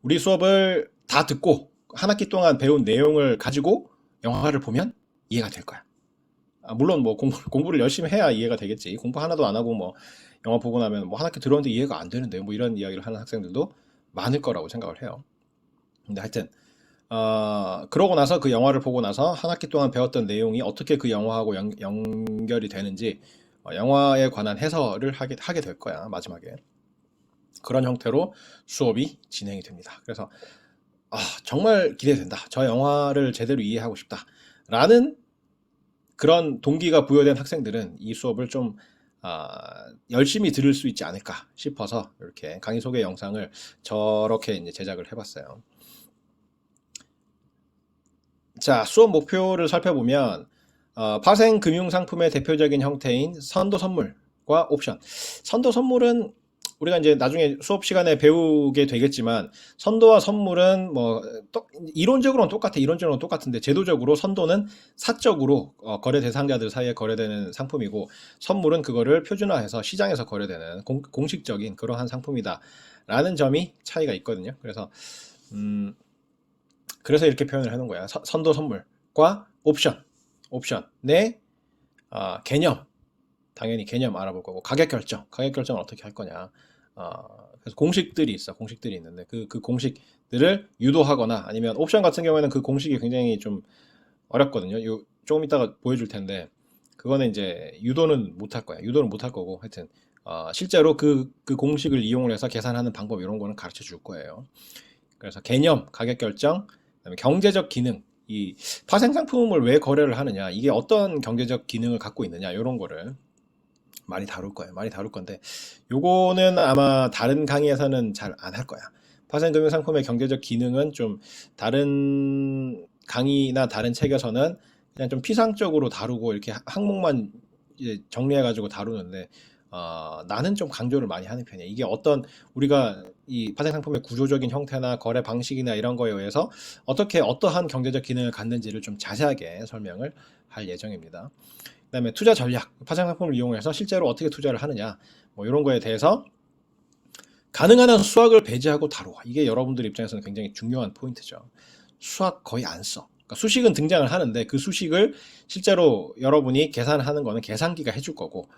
우리 수업을 다 듣고 한 학기 동안 배운 내용을 가지고 영화를 보면 이해가 될 거야. 물론 뭐 공부를 열심히 해야 이해가 되겠지. 공부 하나도 안 하고 뭐 영화 보고 나면 뭐 한 학기 들었는데 이해가 안 되는데 뭐 이런 이야기를 하는 학생들도 많을 거라고 생각을 해요. 근데 하여튼 그러고 나서 그 영화를 보고 나서 한 학기 동안 배웠던 내용이 어떻게 그 영화하고 연결이 되는지 영화에 관한 해설을 하게 될 거야, 마지막에. 그런 형태로 수업이 진행이 됩니다. 그래서 정말 기대된다. 저 영화를 제대로 이해하고 싶다. 라는 그런 동기가 부여된 학생들은 이 수업을 좀 열심히 들을 수 있지 않을까 싶어서 이렇게 강의 소개 영상을 저렇게 이제 제작을 해봤어요. 자, 수업 목표를 살펴보면 파생 금융 상품의 대표적인 형태인 선도 선물과 옵션. 선도 선물은 우리가 이제 나중에 수업 시간에 배우게 되겠지만 선도와 선물은 뭐 이론적으로는 똑같아. 이론적으로는 똑같은데 제도적으로 선도는 사적으로 거래 대상자들 사이에 거래되는 상품이고 선물은 그거를 표준화해서 시장에서 거래되는 공식적인 그러한 상품이다라는 점이 차이가 있거든요. 그래서 이렇게 표현을 해놓은 거야. 선도 선물과 옵션의 개념, 당연히 개념 알아볼 거고 가격 결정을 어떻게 할 거냐. 그래서 공식들이 있어. 공식들이 있는데 그 공식들을 유도하거나 아니면 옵션 같은 경우에는 그 공식이 굉장히 좀 어렵거든요. 조금 이따가 보여줄 텐데 그거는 이제 유도는 못 할 거야. 유도는 못 할 거고 하여튼 실제로 그 공식을 이용을 해서 계산하는 방법 이런 거는 가르쳐 줄 거예요. 그래서 개념, 가격 결정, 그다음에 경제적 기능, 이 파생 상품을 왜 거래를 하느냐, 이게 어떤 경제적 기능을 갖고 있느냐, 이런 거를 많이 다룰 거예요. 많이 다룰 건데, 요거는 아마 다른 강의에서는 잘 안 할 거야. 파생 금융 상품의 경제적 기능은 좀 다른 강의나 다른 책에서는 그냥 좀 피상적으로 다루고 이렇게 항목만 이제 정리해가지고 다루는데, 나는 좀 강조를 많이 하는 편이야. 이게 어떤 우리가 이 파생 상품의 구조적인 형태나 거래 방식이나 이런 거에 의해서 어떻게 어떠한 경제적 기능을 갖는지를 좀 자세하게 설명을 할 예정입니다. 그다음에 투자 전략, 파생 상품을 이용해서 실제로 어떻게 투자를 하느냐, 뭐 이런 거에 대해서 가능한 한 수학을 배제하고 다루어. 이게 여러분들 입장에서는 굉장히 중요한 포인트죠. 수학 거의 안 써. 그러니까 수식은 등장을 하는데 그 수식을 실제로 여러분이 계산하는 거는 계산기가 해줄 거고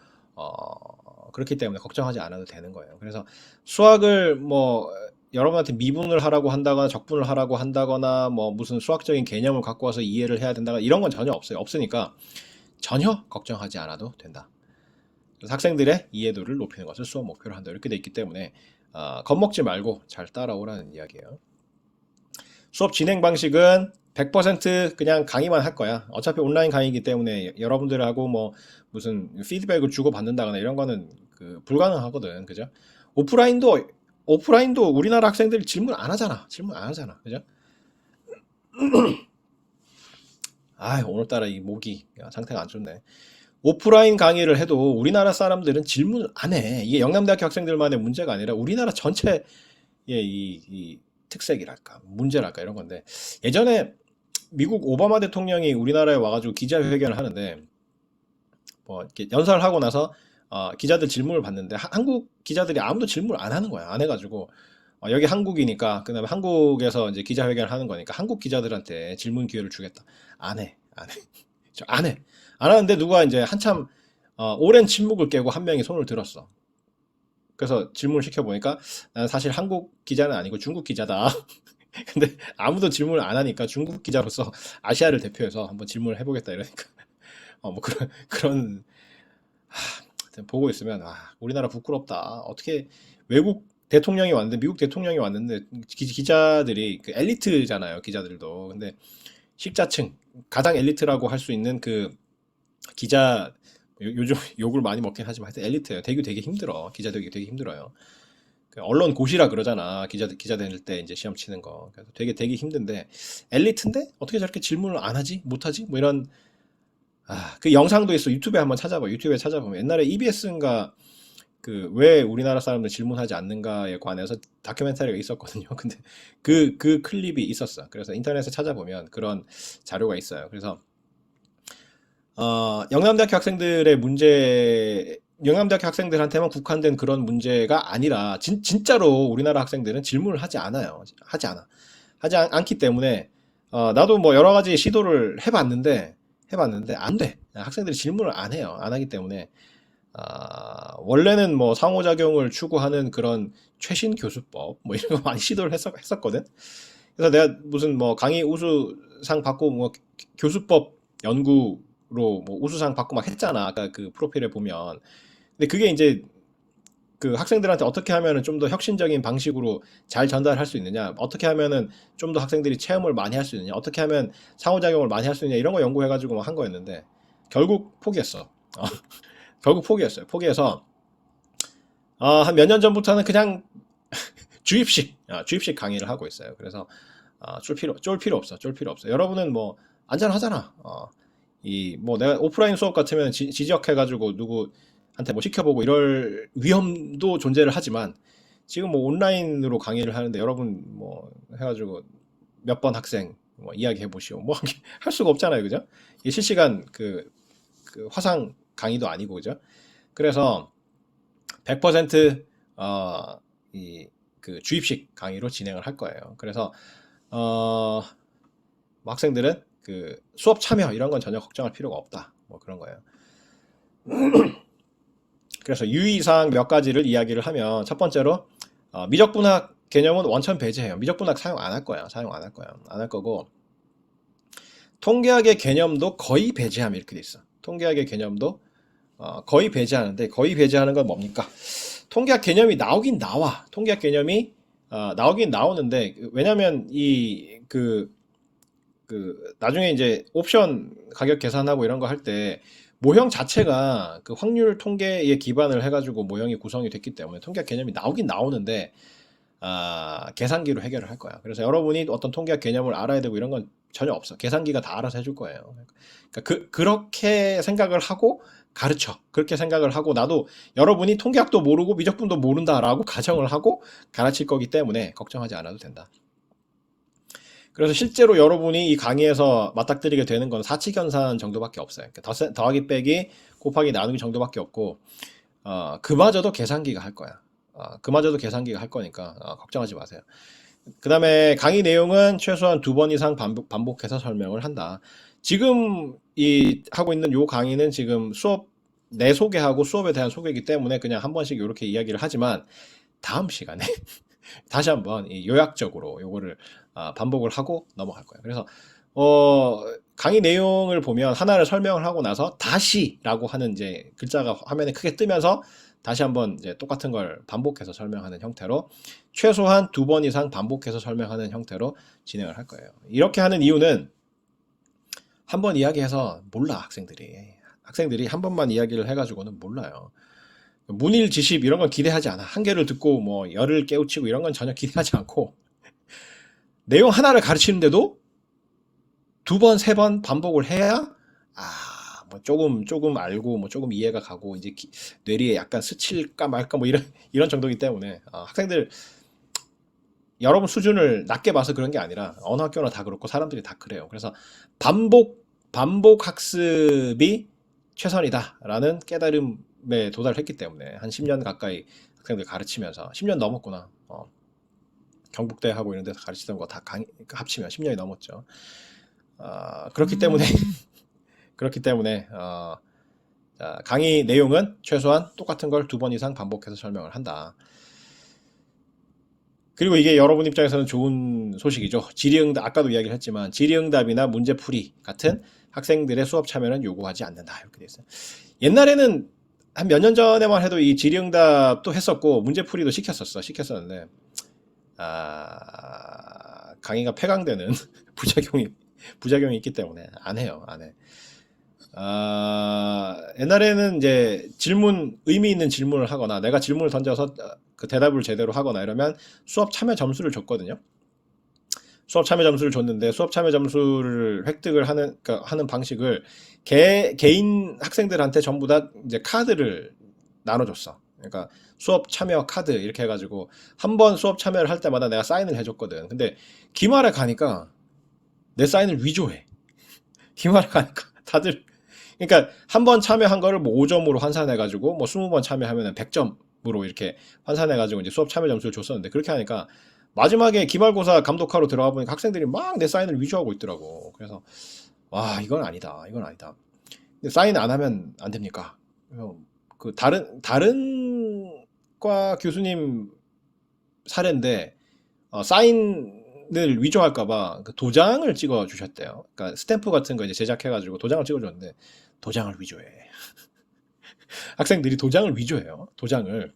그렇기 때문에 걱정하지 않아도 되는 거예요. 그래서 수학을 뭐 여러분한테 미분을 하라고 한다거나 적분을 하라고 한다거나 뭐 무슨 수학적인 개념을 갖고 와서 이해를 해야 된다거나 이런 건 전혀 없어요. 없으니까 전혀 걱정하지 않아도 된다. 그래서 학생들의 이해도를 높이는 것을 수업 목표로 한다. 이렇게 돼 있기 때문에 겁먹지 말고 잘 따라오라는 이야기예요. 수업 진행 방식은 100% 그냥 강의만 할 거야. 어차피 온라인 강의이기 때문에 여러분들하고 뭐 무슨 피드백을 주고 받는다거나 이런 거는 불가능하거든. 그죠? 오프라인도 우리나라 학생들이 질문 안 하잖아. 질문 안 하잖아. 그죠? 오늘따라 이 목이 상태가 안 좋네. 오프라인 강의를 해도 우리나라 사람들은 질문을 안 해. 이게 영남대학교 학생들만의 문제가 아니라 우리나라 전체의 이 특색이랄까, 문제랄까 이런 건데 예전에 미국 오바마 대통령이 우리나라에 와가지고 기자회견을 하는데 뭐 이렇게 연설을 하고 나서 기자들 질문을 받는데 한국 기자들이 아무도 질문을 안 하는 거야. 안 해가지고 여기 한국이니까 그다음에 한국에서 이제 기자회견을 하는 거니까 한국 기자들한테 질문 기회를 주겠다. 안 해, 안 해, 안 해. 안 하는데 누가 이제 한참 오랜 침묵을 깨고 한 명이 손을 들었어. 그래서 질문을 시켜보니까 나는 사실 한국 기자는 아니고 중국 기자다. 근데 아무도 질문을 안 하니까 중국 기자로서 아시아를 대표해서 한번 질문을 해보겠다 이러니까 뭐 그런 보고 있으면 우리나라 부끄럽다. 어떻게 외국 대통령이 왔는데 미국 대통령이 왔는데 기자들이 그 엘리트잖아요. 기자들도. 근데 식자층 가장 엘리트라고 할 수 있는 그 기자 요즘 욕을 많이 먹긴 하지만 하여튼 엘리트예요. 되게 힘들어. 기자 되기 되게 힘들어요. 그 언론 고시라 그러잖아. 기자 될 때 이제 시험 치는 거. 그래서 되게 힘든데 엘리트인데 어떻게 저렇게 질문을 안 하지? 못 하지? 뭐 이런 그 영상도 있어. 유튜브에 한번 찾아봐. 유튜브에 찾아보면 옛날에 EBS인가 그 왜 우리나라 사람들 질문하지 않는가에 관해서 다큐멘터리가 있었거든요. 근데 그 클립이 있었어. 그래서 인터넷에 찾아보면 그런 자료가 있어요. 그래서 영남대학교 학생들의 문제, 영남대학교 학생들한테만 국한된 그런 문제가 아니라 진짜로 우리나라 학생들은 질문을 하지 않아요. 하지 않기 때문에 나도 뭐 여러 가지 시도를 해봤는데 안 돼. 학생들이 질문을 안 해요. 안 하기 때문에 원래는 뭐 상호작용을 추구하는 그런 최신 교수법 뭐 이런 거 많이 시도를 했었거든. 그래서 내가 무슨 뭐 강의 우수상 받고 뭐 교수법 연구로 뭐 우수상 받고 막 했잖아. 아까 그 프로필에 보면. 근데 그게 이제 그 학생들한테 어떻게 하면은 좀 더 혁신적인 방식으로 잘 전달할 수 있느냐, 어떻게 하면은 좀 더 학생들이 체험을 많이 할 수 있느냐, 어떻게 하면 상호작용을 많이 할 수 있느냐 이런 거 연구해가지고 한 거였는데 결국 포기했어. 결국 포기했어요. 포기해서 한 몇 년 전부터는 그냥 주입식 강의를 하고 있어요. 그래서 쫄 필요 없어. 쫄 필요 없어. 여러분은 뭐 안전하잖아. 이 뭐 내가 오프라인 수업 같으면 지적해가지고 누구한테 뭐 시켜보고 이럴 위험도 존재를 하지만 지금 뭐 온라인으로 강의를 하는데 여러분 뭐 해가지고 몇 번 학생 뭐 이야기해 보시오. 뭐 할 수가 없잖아요, 그죠? 이 실시간 그 화상 강의도 아니고 그죠? 그래서 100% 이 그 주입식 강의로 진행을 할 거예요. 그래서 뭐 학생들은 그 수업 참여 이런 건 전혀 걱정할 필요가 없다. 뭐 그런 거예요. 그래서 유의사항 몇 가지를 이야기를 하면 첫 번째로 미적분학 개념은 원천 배제해요. 미적분학 사용 안 할 거야. 사용 안 할 거야. 안 할 거고 통계학의 개념도 거의 배제함 이렇게 돼 있어. 통계학의 개념도 거의 배제하는데 거의 배제하는 건 뭡니까? 통계학 개념이 나오긴 나와. 통계학 개념이 나오긴 나오는데 왜냐면 나중에 이제 옵션 가격 계산하고 이런 거 할 때 모형 자체가 그 확률 통계에 기반을 해가지고 모형이 구성이 됐기 때문에 통계학 개념이 나오긴 나오는데 계산기로 해결을 할 거야. 그래서 여러분이 어떤 통계학 개념을 알아야 되고 이런 건 전혀 없어. 계산기가 다 알아서 해줄 거예요. 그러니까 그렇게 생각을 하고 가르쳐. 그렇게 생각을 하고 나도 여러분이 통계학도 모르고 미적분도 모른다라고 가정을 하고 가르칠 거기 때문에 걱정하지 않아도 된다. 그래서 실제로 여러분이 이 강의에서 맞닥뜨리게 되는 건 사칙연산 정도밖에 없어요. 그러니까 더하기 빼기 곱하기 나누기 정도밖에 없고 그마저도 계산기가 할 거야. 그마저도 계산기가 할 거니까 걱정하지 마세요. 그 다음에 강의 내용은 최소한 2번 이상 반복해서 설명을 한다. 지금 하고 있는 요 강의는 지금 수업 내 소개하고 수업에 대한 소개이기 때문에 그냥 한 번씩 이렇게 이야기를 하지만 다음 시간에 다시 한번 요약적으로 요거를 반복을 하고 넘어갈 거예요. 그래서 강의 내용을 보면 하나를 설명을 하고 나서 다시라고 하는 이제 글자가 화면에 크게 뜨면서 다시 한번 이제 똑같은 걸 반복해서 설명하는 형태로 최소한 2번 이상 반복해서 설명하는 형태로 진행을 할 거예요. 이렇게 하는 이유는 한 번 이야기해서 몰라 학생들이 한 번만 이야기를 해가지고는 몰라요. 문일지십 이런 건 기대하지 않아. 한 개를 듣고 뭐 열을 깨우치고 이런 건 전혀 기대하지 않고 내용 하나를 가르치는데도 2번, 3번 반복을 해야 뭐 조금 알고 뭐 조금 이해가 가고 이제 뇌리에 약간 스칠까 말까 뭐 이런 정도이기 때문에 학생들 여러분 수준을 낮게 봐서 그런 게 아니라 어느 학교나 다 그렇고 사람들이 다 그래요. 그래서 반복 학습이 최선이다라는 깨달음에 도달했기 때문에 한 10년 가까이 학생들 가르치면서 10년 넘었구나. 경북대하고 이런 데서 가르치던 거 다 합치면 10년이 넘었죠. 그렇기 때문에 강의 내용은 최소한 똑같은 걸 2번 이상 반복해서 설명을 한다. 그리고 이게 여러분 입장에서는 좋은 소식이죠. 질의응답, 아까도 이야기를 했지만 질의응답이나 문제풀이 같은 학생들의 수업 참여는 요구하지 않는다. 이렇게 돼 있어요. 옛날에는 한 몇 년 전에만 해도 이 질의응답도 했었고 문제풀이도 시켰었는데 강의가 폐강되는 부작용이 있기 때문에 안 해요. 안 해. 옛날에는 이제 의미 있는 질문을 하거나 내가 질문을 던져서 그 대답을 제대로 하거나 이러면 수업 참여 점수를 줬거든요. 수업 참여 점수를 줬는데 수업 참여 점수를 획득을 하는 방식을 개인 학생들한테 전부 다 이제 카드를 나눠줬어. 그러니까 수업 참여 카드 이렇게 해가지고 한 번 수업 참여를 할 때마다 내가 사인을 해줬거든. 근데 기말에 가니까 내 사인을 위조해. 기말에 가니까 다들 그러니까 한 번 참여한 거를 뭐 5점으로 환산해가지고 뭐 20번 참여하면 100점으로 이렇게 환산해가지고 이제 수업 참여 점수를 줬었는데 그렇게 하니까 마지막에 기말고사 감독하러 들어가 보니까 학생들이 막 내 사인을 위조하고 있더라고. 그래서 와 이건 아니다. 이건 아니다. 근데 사인 안 하면 안 됩니까? 그래서 그 다른 과 교수님 사례인데 사인을 위조할까봐 그 도장을 찍어 주셨대요. 그러니까 스탬프 같은 거 이제 제작해가지고 도장을 찍어 줬는데 도장을 위조해. 학생들이 도장을 위조해요. 도장을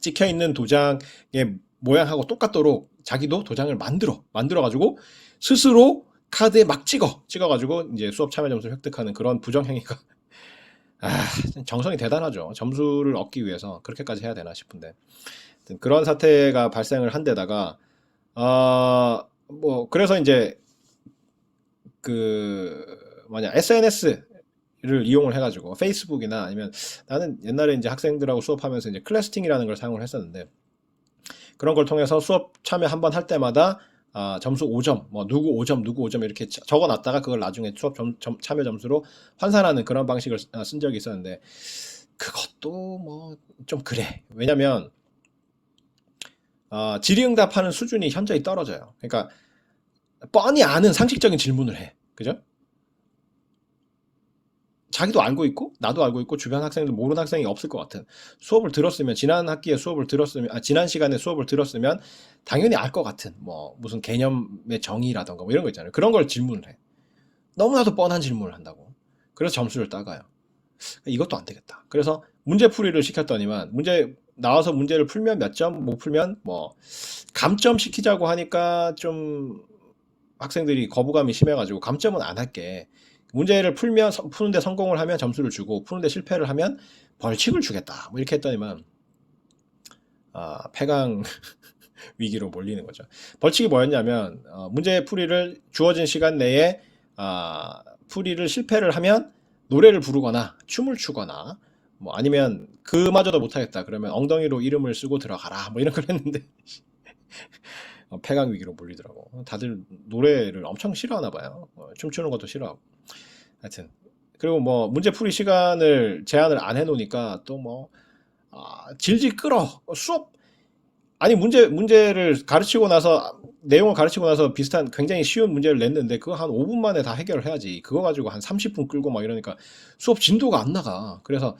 찍혀 있는 도장의 모양하고 똑같도록 자기도 도장을 만들어가지고 스스로 카드에 막 찍어가지고 이제 수업 참여 점수를 획득하는 그런 부정행위가 정성이 대단하죠. 점수를 얻기 위해서 그렇게까지 해야 되나 싶은데 그런 사태가 발생을 한 데다가 그래서 이제 SNS를 이용을 해가지고 페이스북이나 아니면 나는 옛날에 이제 학생들하고 수업하면서 이제 클래스팅이라는 걸 사용을 했었는데 그런 걸 통해서 수업 참여 한번 할 때마다 점수 5점, 뭐 누구 5점, 누구 5점 이렇게 적어놨다가 그걸 나중에 수업 참여 점수로 환산하는 그런 방식을 쓴 적이 있었는데 그것도 뭐 좀 그래. 왜냐면 질의응답하는 수준이 현저히 떨어져요. 그러니까 뻔히 아는 상식적인 질문을 해. 그죠? 자기도 알고 있고 나도 알고 있고 주변 학생들 모르는 학생이 없을 것 같은 수업을 들었으면 지난 시간에 수업을 들었으면 당연히 알 것 같은 뭐 무슨 개념의 정의라던가 뭐 이런 거 있잖아요. 그런 걸 질문을 해. 너무나도 뻔한 질문을 한다고. 그래서 점수를 따가요. 이것도 안 되겠다. 그래서 문제풀이를 시켰더니만 나와서 문제를 풀면 몇 점, 못 풀면 뭐 감점 시키자고 하니까 좀 학생들이 거부감이 심해가지고 감점은 안 할게. 문제를 푸는데 성공을 하면 점수를 주고 푸는데 실패를 하면 벌칙을 주겠다. 뭐 이렇게 했더니만 폐강 위기로 몰리는 거죠. 벌칙이 뭐였냐면 문제 풀이를 주어진 시간 내에 풀이를 실패를 하면 노래를 부르거나 춤을 추거나 뭐 아니면 그마저도 못하겠다 그러면 엉덩이로 이름을 쓰고 들어가라 뭐 이런 걸 했는데 폐강 위기로 몰리더라고. 다들 노래를 엄청 싫어하나 봐요. 춤추는 것도 싫어하고. 하여튼 그리고 뭐 문제풀이 시간을 제한을 안 해놓으니까 또 뭐 질질 끌어 수업 문제를 가르치고 나서 내용을 가르치고 나서 비슷한 굉장히 쉬운 문제를 냈는데 그거 한 5분 만에 다 해결을 해야지. 그거 가지고 한 30분 끌고 막 이러니까 수업 진도가 안 나가. 그래서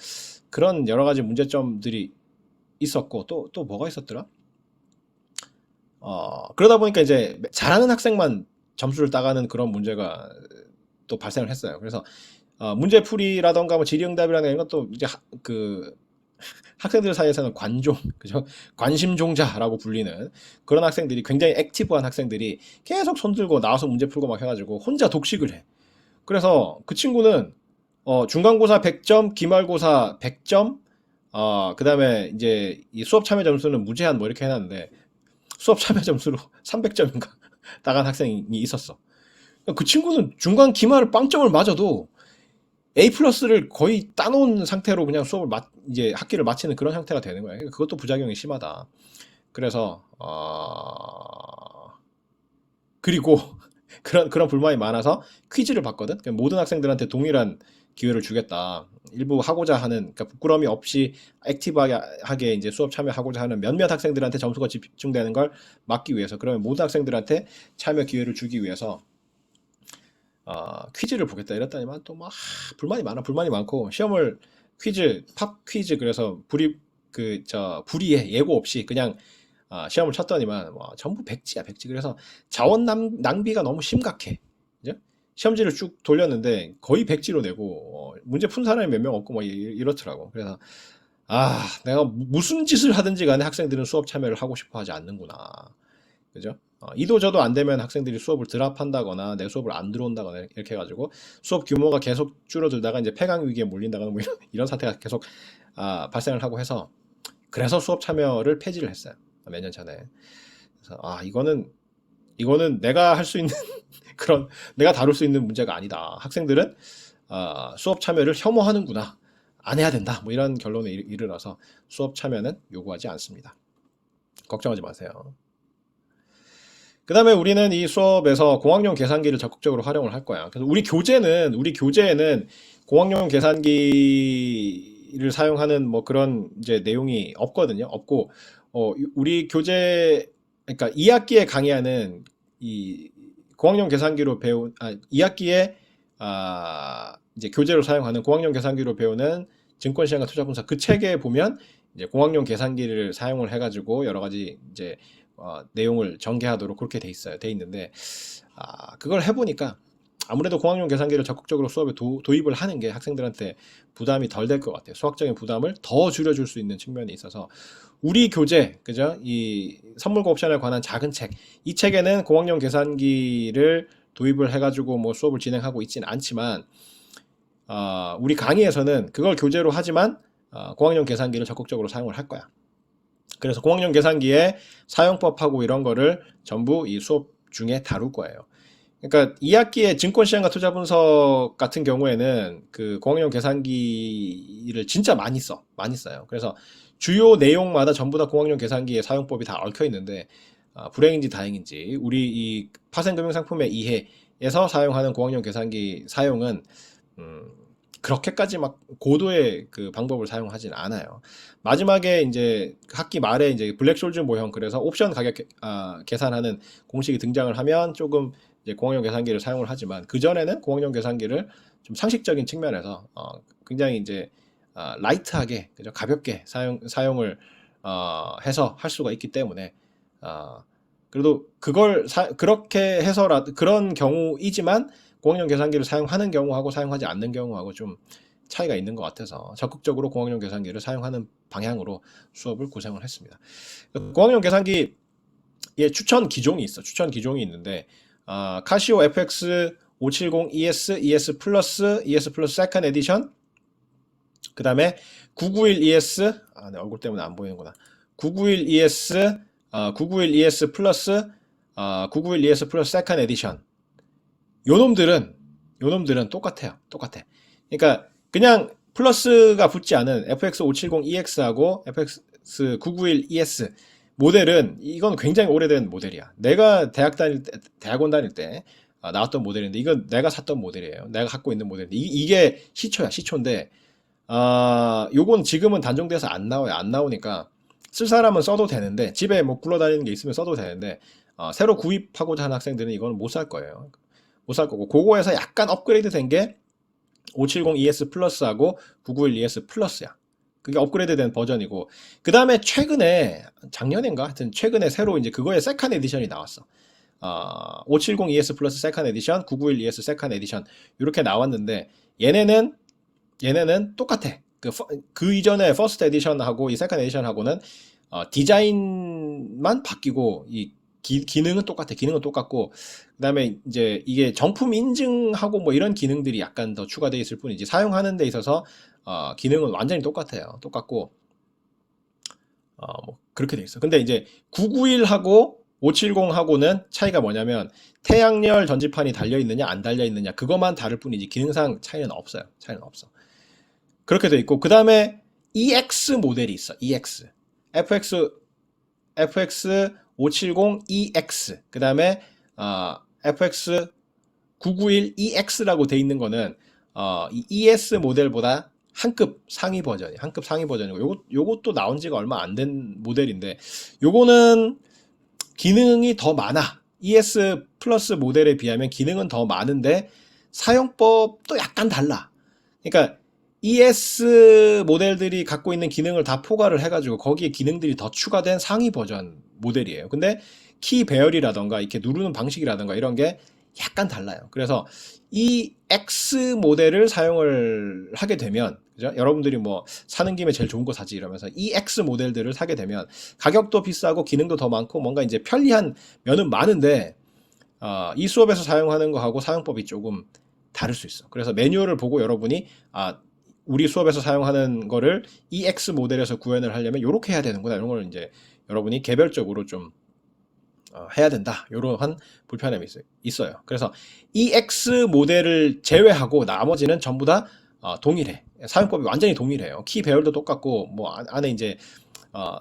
그런 여러 가지 문제점들이 있었고 또 뭐가 있었더라? 그러다 보니까 이제 잘하는 학생만 점수를 따가는 그런 문제가 또 발생을 했어요. 그래서 문제풀이라던가 뭐 질의응답이라는 이런 것도 이제 학생들 사이에서는 그죠? 관심종자라고 불리는 그런 학생들이 굉장히 액티브한 학생들이 계속 손들고 나와서 문제 풀고 막 해가지고 혼자 독식을 해. 그래서 그 친구는 중간고사 100점, 기말고사 100점, 그 다음에 이제 이 수업 참여 점수는 무제한 뭐 이렇게 해놨는데 수업 참여 점수로 300점인가 나간 학생이 있었어. 그 친구는 중간 기말을 빵점을 맞아도 A 플러스를 거의 따놓은 상태로 그냥 이제 학기를 마치는 그런 형태가 되는 거예요. 그것도 부작용이 심하다. 그래서 그리고 그런 불만이 많아서 퀴즈를 봤거든. 모든 학생들한테 동일한 기회를 주겠다. 일부 하고자 하는, 그러니까 부끄러움이 없이 액티브하게 이제 수업 참여하고자 하는 몇몇 학생들한테 점수가 집중되는 걸 막기 위해서, 그러면 모든 학생들한테 참여 기회를 주기 위해서 퀴즈를 보겠다 이랬더니만 또 막 불만이 많고 시험을 팝 퀴즈 그래서 불이에 예고 없이 그냥 시험을 쳤더니만 전부 백지야. 그래서 자원 낭비가 너무 심각해. 그죠? 시험지를 쭉 돌렸는데 거의 백지로 내고 문제 푼 사람이 몇 명 없고 뭐 이렇더라고. 그래서 내가 무슨 짓을 하든지 간에 학생들은 수업 참여를 하고 싶어 하지 않는구나. 그죠? 이도 저도 안 되면 학생들이 수업을 드랍한다거나 내 수업을 안 들어온다거나 이렇게 해가지고 수업 규모가 계속 줄어들다가 이제 폐강 위기에 몰린다거나 뭐 이런 사태가 계속 발생을 하고 해서 그래서 수업 참여를 폐지를 했어요. 몇 년 전에. 그래서 이거는 내가 할 수 있는 그런 내가 다룰 수 있는 문제가 아니다. 학생들은 수업 참여를 혐오하는구나. 안 해야 된다. 뭐 이런 결론에 이르러서 수업 참여는 요구하지 않습니다. 걱정하지 마세요. 그 다음에 우리는 이 수업에서 공학용 계산기를 적극적으로 활용을 할 거야. 그래서 우리 교재에는 공학용 계산기를 사용하는 뭐 그런 이제 내용이 없거든요. 없고, 우리 교재, 그러니까 2학기에 강의하는 이 공학용 계산기로 배운, 2학기에, 이제 교재로 사용하는 공학용 계산기로 배우는 증권시장과 투자분석 그 책에 보면 이제 공학용 계산기를 사용을 해가지고 여러 가지 이제 내용을 전개하도록 그렇게 돼 있는데 그걸 해보니까 아무래도 공학용 계산기를 적극적으로 수업에 도입을 하는 게 학생들한테 부담이 덜 될 것 같아요. 수학적인 부담을 더 줄여줄 수 있는 측면이 있어서 우리 교재, 그죠? 이 선물과 옵션에 관한 작은 책, 이 책에는 공학용 계산기를 도입을 해가지고 뭐 수업을 진행하고 있지는 않지만 우리 강의에서는 그걸 교재로 하지만 공학용 계산기를 적극적으로 사용을 할 거야. 그래서 공학용 계산기의 사용법하고 이런 거를 전부 이 수업 중에 다룰 거예요. 그러니까 2학기에 증권시장과 투자분석 같은 경우에는 그 공학용 계산기를 진짜 많이 써요. 그래서 주요 내용마다 전부 다 공학용 계산기의 사용법이 다 얽혀 있는데 불행인지 다행인지 우리 이 파생금융상품의 이해에서 사용하는 공학용 계산기 사용은 그렇게까지 막 고도의 그 방법을 사용하진 않아요. 마지막에 이제 학기 말에 이제 블랙숄즈 모형 그래서 옵션 가격 계산하는 공식이 등장을 하면 조금 이제 공학용 계산기를 사용을 하지만 그 전에는 공학용 계산기를 좀 상식적인 측면에서 굉장히 이제 라이트하게 그죠? 가볍게 사용을 해서 할 수가 있기 때문에 그래도 그걸 그렇게 해서라도 그런 경우이지만 공학용 계산기를 사용하는 경우하고 사용하지 않는 경우하고 좀 차이가 있는 것 같아서 적극적으로 공학용 계산기를 사용하는 방향으로 수업을 구성을 했습니다. 공학용 계산기의 추천 기종이 있어. 추천 기종이 있는데 카시오 FX 570 ES, ES 플러스, ES 플러스 세컨드 에디션 그 다음에 991 ES 내 얼굴 때문에 안 보이는구나. 991 ES 991 ES 플러스 991 ES 플러스 세컨드 에디션 요놈들은 똑같아. 그러니까 그냥 플러스가 붙지 않은 FX570EX하고 FX991ES 모델은 이건 굉장히 오래된 모델이야. 내가 대학원 다닐 때 나왔던 모델인데 이건 내가 샀던 모델이에요. 내가 갖고 있는 모델인데 이게 시초인데 요건 지금은 단종돼서 안 나와요. 안 나오니까 쓸 사람은 써도 되는데 집에 뭐 굴러다니는 게 있으면 써도 되는데 새로 구입하고자 하는 학생들은 이건 못 살 거예요. 못 살 거고 그거에서 약간 업그레이드 된 게 570 ES 플러스하고 991 ES 플러스야. 그게 업그레이드 된 버전이고 그 다음에 작년인가 하여튼 최근에 새로 이제 그거의 세컨드 에디션이 나왔어. 570 ES 플러스 세컨드 에디션, 991 ES 세컨드 에디션 이렇게 나왔는데 얘네는 똑같아. 그 이전에 퍼스트 에디션하고 이 세컨드 에디션하고는 디자인만 바뀌고 이 기능은 똑같아. 기능은 똑같고 그다음에 이제 이게 정품 인증하고 뭐 이런 기능들이 약간 더 추가되어 있을 뿐이지 사용하는 데 있어서 기능은 완전히 똑같아요. 똑같고 뭐 그렇게 돼 있어. 근데 이제 991하고 570하고는 차이가 뭐냐면 태양열 전지판이 달려 있느냐 안 달려 있느냐 그것만 다를 뿐이지 기능상 차이는 없어요. 차이는 없어. 그렇게 돼 있고 그다음에 EX 모델이 있어. EX. FX 570EX 그 다음에 FX 991EX라고 돼 있는 거는 이 ES 모델보다 한급 상위 버전이에요. 한급 상위 버전이고 요것도 나온 지가 얼마 안 된 모델인데 요거는 기능이 더 많아. ES 플러스 모델에 비하면 기능은 더 많은데 사용법도 약간 달라. 그러니까 ES 모델들이 갖고 있는 기능을 다 포괄을 해가지고 거기에 기능들이 더 추가된 상위 버전 모델이에요. 근데 키 배열이라던가 이렇게 누르는 방식이라던가 이런 게 약간 달라요. 그래서 이 X 모델을 사용을 하게 되면, 그죠? 여러분들이 뭐 사는 김에 제일 좋은 거 사지 이러면서 이 X 모델들을 사게 되면 가격도 비싸고 기능도 더 많고 뭔가 이제 편리한 면은 많은데, 이 수업에서 사용하는 거하고 사용법이 조금 다를 수 있어. 그래서 매뉴얼을 보고 여러분이 우리 수업에서 사용하는 거를 EX 모델에서 구현을 하려면 이렇게 해야 되는구나, 이런 걸 이제 여러분이 개별적으로 좀 해야 된다, 이러한 불편함이 있어요. 그래서 EX 모델을 제외하고 나머지는 전부 다 동일해. 사용법이 완전히 동일해요. 키 배열도 똑같고 뭐 안에 이제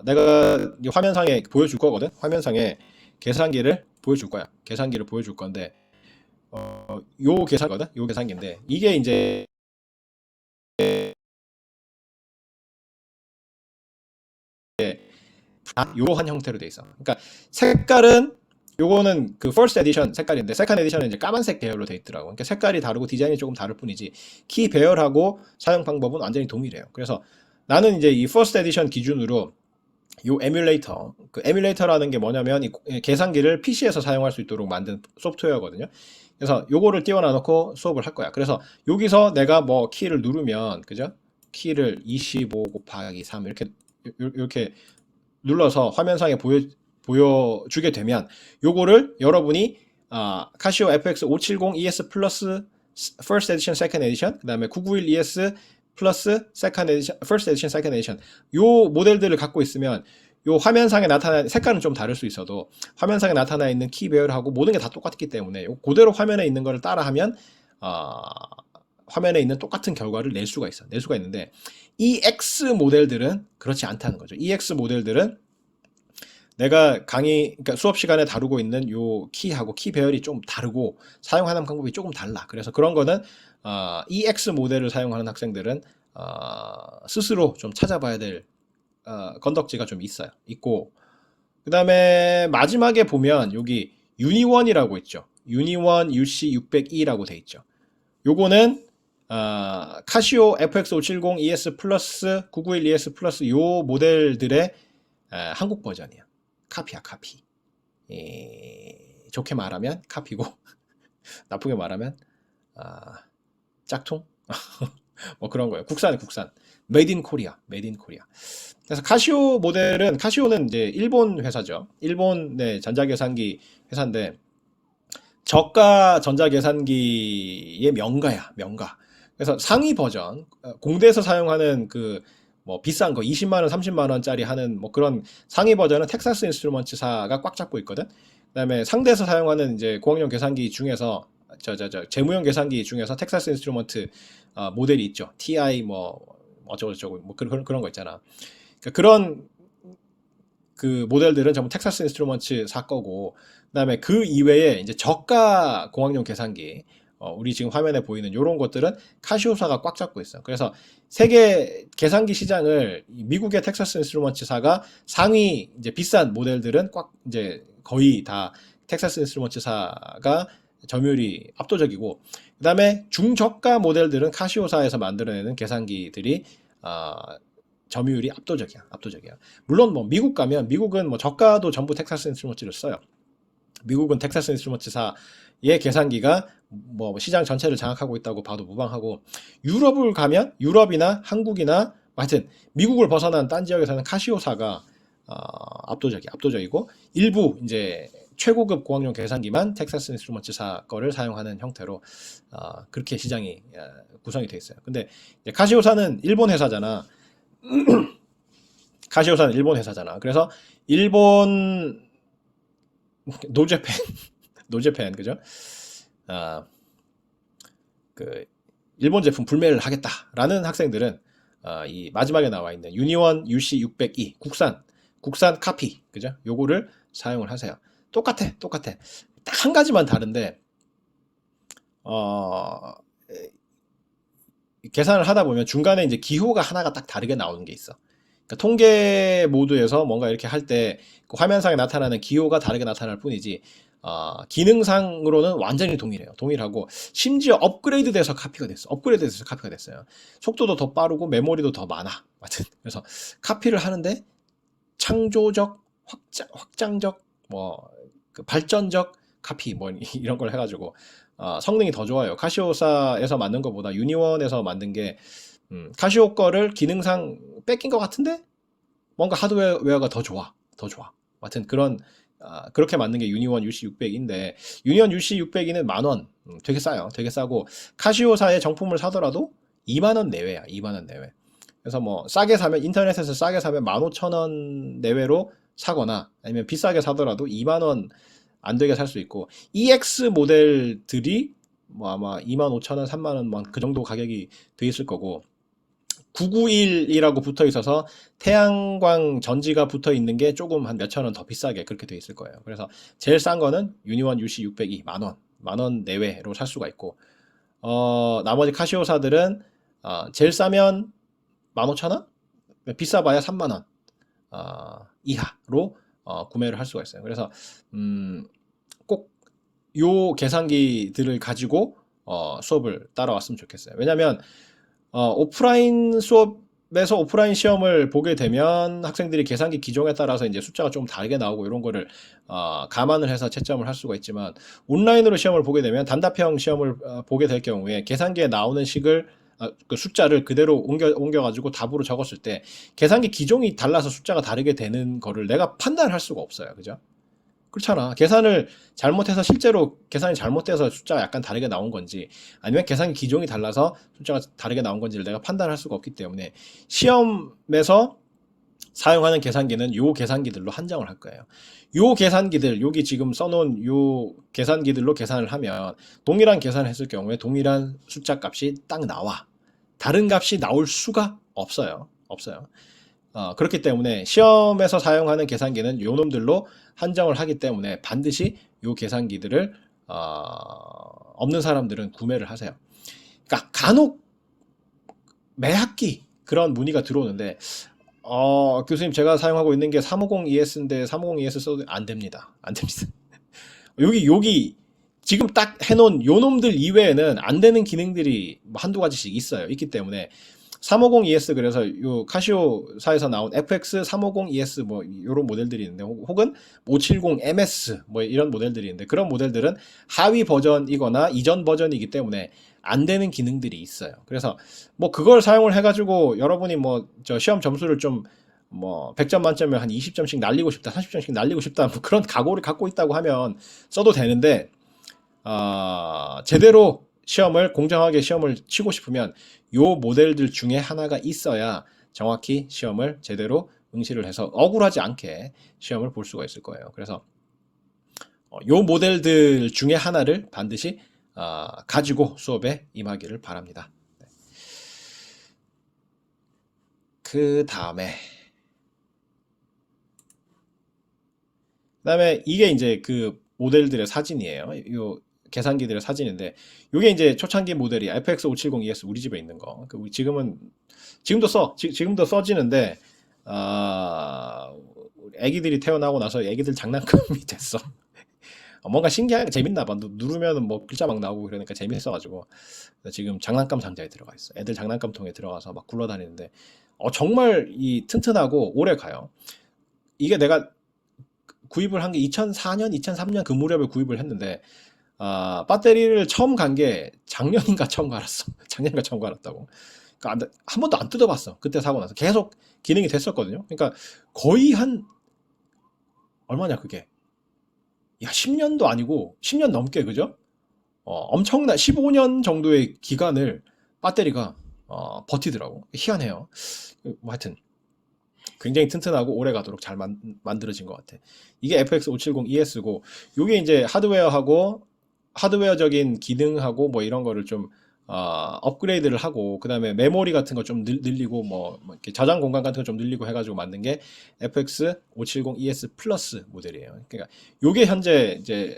내가 화면상에 보여줄 거거든. 화면상에 계산기를 보여줄 거야. 계산기를 보여줄 건데 요 계산거든. 요 계산기인데 이게 이제 요런 형태로 돼 있어. 그러니까 색깔은 요거는 그 first edition 색깔인데 second edition은 이제 까만색 계열로 돼 있더라고. 그러니까 색깔이 다르고 디자인이 조금 다를 뿐이지 키 배열하고 사용 방법은 완전히 동일해요. 그래서 나는 이제 이 first edition 기준으로 요 에뮬레이터, 그 에뮬레이터라는 게 뭐냐면 이 계산기를 PC에서 사용할 수 있도록 만든 소프트웨어거든요. 그래서 요거를 띄워놔 놓고 수업을 할 거야. 그래서 여기서 내가 뭐 키를 누르면, 그죠? 키를 25 곱하기 3 이렇게 눌러서 화면상에 보여주게 되면 요거를 여러분이 카시오 FX 570 ES 플러스 First Edition, Second Edition, 그 다음에 991 ES 플러스 Second Edition, First Edition, Second Edition 요 모델들을 갖고 있으면 요 화면상에 나타나는 색깔은 좀 다를 수 있어도 화면상에 나타나 있는 키 배열하고 모든 게 다 똑같기 때문에 그대로 화면에 있는 거를 따라하면 화면에 있는 똑같은 결과를 낼 수가 있어. 낼 수가 있는데 EX 모델들은 그렇지 않다는 거죠. EX 모델들은 내가 그러니까 수업 시간에 다루고 있는 요 키하고 키 배열이 좀 다르고 사용하는 방법이 조금 달라. 그래서 그런 거는 EX 모델을 사용하는 학생들은 스스로 좀 찾아봐야 될 건덕지가 좀 있고, 그 다음에 마지막에 보면 여기 유니원이라고 있죠. 유니원 UC600E라고 돼 있죠. 요거는 카시오 FX570 ES 플러스 991 ES 플러스 요 모델들의 한국 버전이야. 카피야, 카피. 좋게 말하면 카피고 나쁘게 말하면 짝퉁? 뭐 그런 거예요. 국산. 메이드 인 코리아. 그래서 카시오는 이제 일본 회사죠. 일본의 전자계산기 회사인데 저가 전자계산기의 명가야, 명가. 그래서 상위 버전, 공대에서 사용하는 그 뭐 비싼 거 20만 원, 30만 원짜리 하는 뭐 그런 상위 버전은 텍사스 인스트루먼트사가 꽉 잡고 있거든. 그다음에 상대에서 사용하는 이제 고학년 계산기 중에서 재무용 계산기 중에서 텍사스 인스트루먼트 모델이 있죠. TI 뭐 어쩌고저쩌고 뭐 그런 거 있잖아. 그러니까 그런 그 모델들은 전부 텍사스 인스트루먼트사 거고, 그다음에 그 이외에 이제 저가 공학용 계산기, 우리 지금 화면에 보이는 이런 것들은 카시오사가 꽉 잡고 있어. 그래서 세계 계산기 시장을 미국의 텍사스 인스트루먼트사가 상위 이제 비싼 모델들은 꽉 이제 거의 다 텍사스 인스트루먼트사가 점유율이 압도적이고, 그다음에 중저가 모델들은 카시오사에서 만들어내는 계산기들이 점유율이 압도적이야. 물론 뭐 미국 가면 미국은 뭐 저가도 전부 텍사스 인스트루먼트를 써요. 미국은 텍사스 인스트루먼트사의 계산기가 뭐 시장 전체를 장악하고 있다고 봐도 무방하고, 유럽을 가면 유럽이나 한국이나 하여튼 미국을 벗어난 딴 지역에서는 카시오사가 압도적이고, 일부 이제 최고급 고학용 계산기만 텍사스 인스트루먼트사 거를 사용하는 형태로 그렇게 시장이 구성이 돼 있어요. 근데 카시오사는 일본 회사잖아. 카시오사는 일본 회사잖아. 그래서 일본 노제팬 그죠? 그 일본 제품 불매를 하겠다라는 학생들은 이 마지막에 나와 있는 유니원 UC600E 국산 카피, 그죠? 요거를 사용을 하세요. 똑같아. 딱 한 가지만 다른데 계산을 하다 보면 중간에 이제 기호가 하나가 딱 다르게 나오는 게 있어. 그러니까 통계 모드에서 뭔가 이렇게 할 때 그 화면상에 나타나는 기호가 다르게 나타날 뿐이지 기능상으로는 완전히 동일하고 심지어 업그레이드돼서 카피가 됐어요. 속도도 더 빠르고 메모리도 더 많아. 하여튼 그래서 카피를 하는데 창조적, 확장적, 뭐 그 발전적 카피 뭐 이런 걸 해가지고 성능이 더 좋아요. 카시오사에서 만든 것보다 유니원에서 만든 게 카시오 거를 기능상 뺏긴 것 같은데 뭔가 하드웨어가 더 좋아. 더 좋아. 하여튼 그런 그렇게 만든 게 유니원 UC600인데 유니원 UC602는 10,000원. 되게 싸요. 되게 싸고 카시오사의 정품을 사더라도 20,000원 내외야. 20,000원 내외. 그래서 뭐 싸게 사면 인터넷에서 싸게 사면 15,000원 내외로 사거나 아니면 비싸게 사더라도 20,000원 안 되게 살 수 있고 EX 모델들이 뭐 아마 25,000원, 30,000원 그 정도 가격이 돼 있을 거고 991이라고 붙어 있어서 태양광 전지가 붙어 있는 게 조금 한 몇천 원 더 비싸게 그렇게 돼 있을 거예요. 그래서 제일 싼 거는 유니원 UC602 만원, 만원 내외로 살 수가 있고, 나머지 카시오사들은, 제일 싸면 15,000원? 비싸봐야 3만원, 이하로, 구매를 할 수가 있어요. 그래서, 꼭 요 계산기들을 가지고, 수업을 따라왔으면 좋겠어요. 왜냐면, 오프라인 수업에서 오프라인 시험을 보게 되면 학생들이 계산기 기종에 따라서 이제 숫자가 좀 다르게 나오고 이런 거를 감안을 해서 채점을 할 수가 있지만 온라인으로 시험을 보게 되면 단답형 시험을 보게 될 경우에 계산기에 나오는 식을 그 숫자를 그대로 옮겨가지고 답으로 적었을 때 계산기 기종이 달라서 숫자가 다르게 되는 거를 내가 판단할 수가 없어요. 그죠? 그렇잖아. 계산을 잘못해서 실제로 계산이 잘못돼서 숫자가 약간 다르게 나온 건지 아니면 계산기 기종이 달라서 숫자가 다르게 나온 건지를 내가 판단할 수가 없기 때문에 시험에서 사용하는 계산기는 요 계산기들로 한정을 할 거예요. 요 계산기들, 여기 지금 써놓은 요 계산기들로 계산을 하면 동일한 계산을 했을 경우에 동일한 숫자 값이 딱 나와. 다른 값이 나올 수가 없어요. 없어요. 그렇기 때문에 시험에서 사용하는 계산기는 요 놈들로 한정을 하기 때문에 반드시 요 계산기들을 없는 사람들은 구매를 하세요. 그러니까 간혹 매 학기 그런 문의가 들어오는데 교수님 제가 사용하고 있는 게 350ES인데 350ES 써도 안 됩니다. 안 됩니다. 여기 지금 딱 해놓은 요 놈들 이외에는 안 되는 기능들이 한두 가지씩 있어요. 있기 때문에 350ES 그래서 요 카시오사에서 나온 FX 350ES 뭐 요런 모델들이 있는데 혹은 570MS 뭐 이런 모델들이 있는데 그런 모델들은 하위 버전이거나 이전 버전이기 때문에 안 되는 기능들이 있어요. 그래서 뭐 그걸 사용을 해가지고 여러분이 뭐 저 시험 점수를 좀 뭐 100점 만점에 한 20점씩 날리고 싶다, 30점씩 날리고 싶다 뭐 그런 각오를 갖고 있다고 하면 써도 되는데 제대로 시험을 공정하게 시험을 치고 싶으면 요 모델들 중에 하나가 있어야 정확히 시험을 제대로 응시를 해서 억울하지 않게 시험을 볼 수가 있을 거예요. 그래서 요 모델들 중에 하나를 반드시 가지고 수업에 임하기를 바랍니다. 그 다음에 이게 이제 그 모델들의 사진이에요. 요 계산기들의 사진인데 요게 이제 초창기 모델이 FX570ES 우리 집에 있는 거. 지금도 써지는데 애기들이 태어나고 나서 애기들 장난감이 됐어. 뭔가 신기하게 재밌나 봐. 누르면은 뭐 글자 막 나오고 그러니까 재밌어가지고 지금 장난감 상자에 들어가 있어. 애들 장난감통에 들어가서 막 굴러다니는데 정말 이 튼튼하고 오래 가요. 이게 내가 구입을 한 게 2004년, 2003년 그 무렵에 구입을 했는데 배터리를 처음 간 게 작년인가 처음 갈았어. 작년인가 처음 갈았다고. 그러니까 한 번도 안 뜯어봤어. 그때 사고 나서 계속 기능이 됐었거든요. 그러니까 거의 한 얼마냐 그게? 야 10년도 아니고 10년 넘게 그죠? 엄청난 15년 정도의 기간을 배터리가 버티더라고. 희한해요. 뭐 하여튼 굉장히 튼튼하고 오래 가도록 잘 만들어진 것 같아. 이게 FX570ES고 이게 이제 하드웨어적인 기능하고 뭐 이런 거를 좀 업그레이드를 하고 그 다음에 메모리 같은 거 좀 늘리고 뭐 이렇게 저장 공간 같은 거 좀 늘리고 해가지고 만든 게 FX570ES 플러스 모델이에요. 그러니까 요게 현재 이제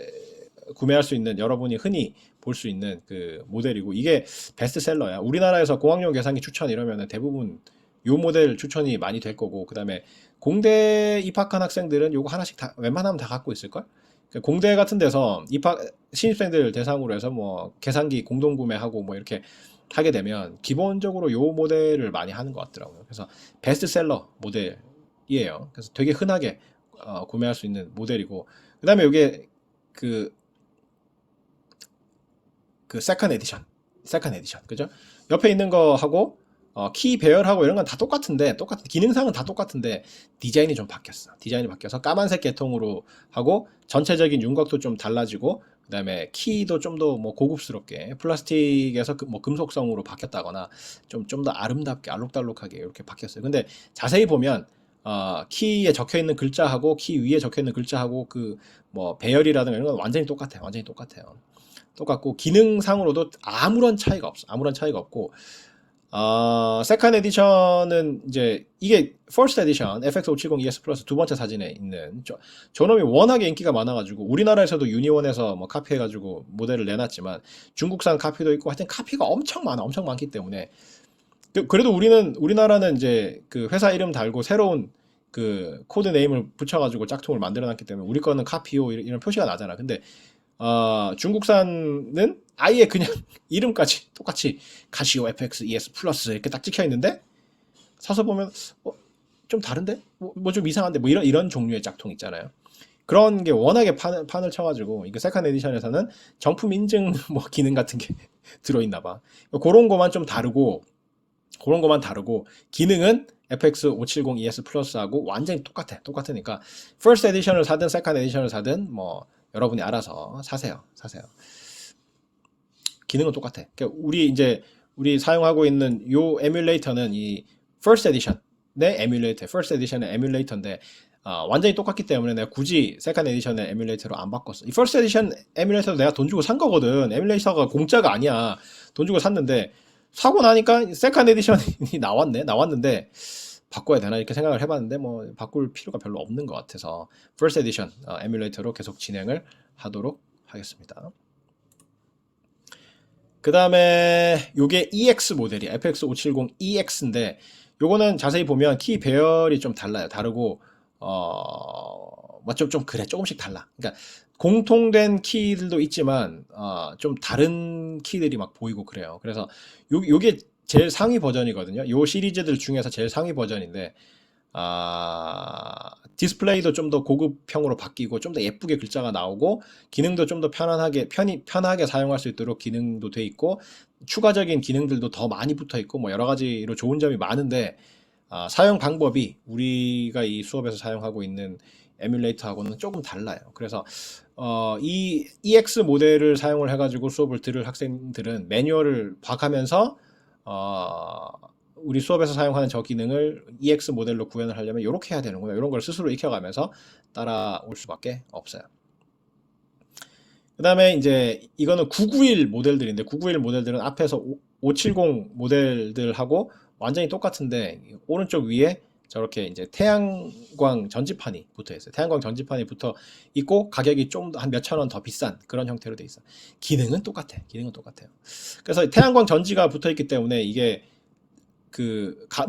구매할 수 있는 여러분이 흔히 볼 수 있는 그 모델이고 이게 베스트셀러야. 우리나라에서 공학용 계산기 추천 이러면 대부분 요 모델 추천이 많이 될 거고 그 다음에 공대 입학한 학생들은 요거 하나씩 다 웬만하면 다 갖고 있을걸? 공대 같은 데서 신입생들 대상으로 해서 뭐 계산기 공동 구매하고 뭐 이렇게 하게 되면 기본적으로 요 모델을 많이 하는 것 같더라고요. 그래서 베스트셀러 모델이에요. 그래서 되게 흔하게 구매할 수 있는 모델이고 그 다음에 요게 그 그 세컨 에디션, 그죠? 옆에 있는 거하고 키 배열하고 이런 건 다 똑같은 기능상은 다 똑같은데 디자인이 좀 바뀌었어. 디자인이 바뀌어서 까만색 계통으로 하고 전체적인 윤곽도 좀 달라지고 그다음에 키도 좀 더 뭐 고급스럽게 플라스틱에서 뭐 금속성으로 바뀌었다거나 좀 더 아름답게 알록달록하게 이렇게 바뀌었어요. 근데 자세히 보면 키에 적혀 있는 글자하고 키 위에 적혀 있는 글자하고 그 뭐 배열이라든가 이런 건 완전히 똑같아요. 완전히 똑같아요. 똑같고 기능상으로도 아무런 차이가 없어. 아무런 차이가 없고 세컨 에디션은 이제 이게 퍼스트 에디션 FX570 ES 플러스 두 번째 사진에 있는 저놈이 워낙에 인기가 많아가지고 우리나라에서도 유니온에서 뭐 카피해가지고 모델을 내놨지만 중국산 카피도 있고 하여튼 카피가 엄청 많아. 엄청 많기 때문에 그래도 우리나라는 이제 그 회사 이름 달고 새로운 그 코드 네임을 붙여가지고 짝퉁을 만들어놨기 때문에 우리 거는 카피오 이런 표시가 나잖아. 근데 중국산은 아예 그냥 이름까지 똑같이 카시오 FX ES 플러스 이렇게 딱 찍혀 있는데 사서 보면 좀 다른데 뭐 좀 이상한데 뭐 이런 종류의 짝퉁 있잖아요. 그런 게 워낙에 판을 쳐가지고 이거 세컨 에디션에서는 정품 인증 뭐 기능 같은 게 들어있나 봐. 그런 거만 좀 다르고 기능은 FX570 ES 플러스하고 완전히 똑같으니까 퍼스트 에디션을 사든 세컨 에디션을 사든 뭐 여러분이 알아서 사세요. 기능은 똑같아. 그러니까 우리 사용하고 있는 요 에뮬레이터는 이 퍼스트 에디션의 퍼스트 에디션의 에뮬레이터인데 완전히 똑같기 때문에 내가 굳이 세컨 에디션의 에뮬레이터로 안 바꿨어. 이 퍼스트 에디션 에뮬레이터도 내가 돈 주고 산 거거든. 에뮬레이터가 공짜가 아니야. 돈 주고 샀는데 사고 나니까 세컨 에디션이 나왔는데 바꿔야 되나 이렇게 생각을 해봤는데 뭐 바꿀 필요가 별로 없는 것 같아서 퍼스트 에디션 에뮬레이터로 계속 진행을 하도록 하겠습니다. 그 다음에 요게 EX 모델이 FX570 EX인데 요거는 자세히 보면 키 배열이 좀 달라요. 다르고 뭐 좀 그래 조금씩 달라. 그러니까 공통된 키들도 있지만 좀 다른 키들이 막 보이고 그래요. 그래서 요게 제일 상위 버전이거든요. 요 시리즈들 중에서 제일 상위 버전인데 디스플레이도 좀 더 고급형으로 바뀌고 좀 더 예쁘게 글자가 나오고 기능도 좀 더 편하게 사용할 수 있도록 기능도 돼 있고 추가적인 기능들도 더 많이 붙어 있고 뭐 여러 가지로 좋은 점이 많은데 사용 방법이 우리가 이 수업에서 사용하고 있는 에뮬레이터하고는 조금 달라요. 그래서 이 EX 모델을 사용을 해가지고 수업을 들을 학생들은 매뉴얼을 봐가면서 우리 수업에서 사용하는 저 기능을 EX 모델로 구현을 하려면 이렇게 해야 되는구나 이런 걸 스스로 익혀가면서 따라올 수밖에 없어요. 그 다음에 이제 이거는 991 모델들인데 991 모델들은 앞에서 570 모델들하고 완전히 똑같은데 오른쪽 위에 저렇게 이제 태양광 전지판이 붙어 있어요. 태양광 전지판이 붙어 있고 가격이 좀 한 몇천 원 더 비싼 그런 형태로 돼 있어. 기능은 똑같아요. 그래서 태양광 전지가 붙어 있기 때문에 이게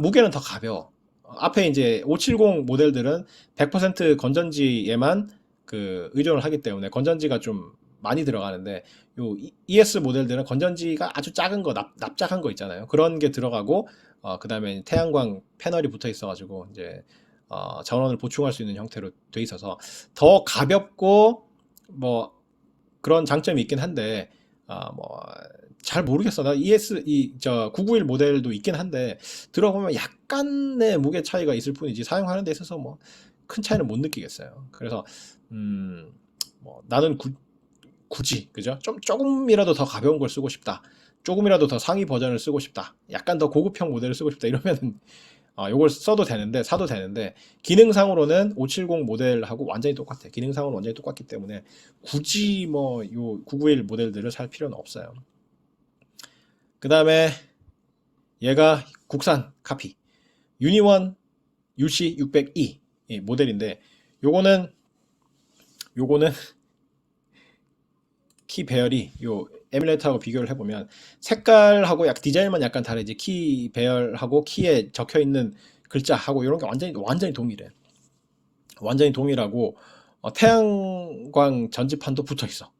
무게는 더 가벼워. 앞에 이제 570 모델들은 100% 건전지에만 의존을 하기 때문에 건전지가 좀 많이 들어가는데 요 ES 모델들은 건전지가 아주 작은 거 납작한 거 있잖아요. 그런 게 들어가고 그다음에 태양광 패널이 붙어 있어가지고 이제 전원을 보충할 수 있는 형태로 돼 있어서 더 가볍고 뭐 그런 장점이 있긴 한데 뭐 잘 모르겠어. 나 저 991 모델도 있긴 한데 들어보면 약간의 무게 차이가 있을 뿐이지 사용하는 데 있어서 뭐 큰 차이는 못 느끼겠어요. 그래서 뭐 나는 굳이 그죠? 조금이라도 더 가벼운 걸 쓰고 싶다. 조금이라도 더 상위 버전을 쓰고 싶다. 약간 더 고급형 모델을 쓰고 싶다. 이러면 요걸 사도 되는데 기능상으로는 570 모델하고 완전히 똑같아. 기능상으로 완전히 똑같기 때문에 굳이 뭐 요 991 모델들을 살 필요는 없어요. 그 다음에 얘가 국산 카피 유니원 UC600E 모델인데 요거는 키 배열이 요 에뮬레이터하고 비교를 해보면 색깔하고 디자인만 약간 다르지 키 배열하고 키에 적혀있는 글자하고 이런 게 완전히 동일해. 완전히 동일하고 태양광 전지판도 붙어있어.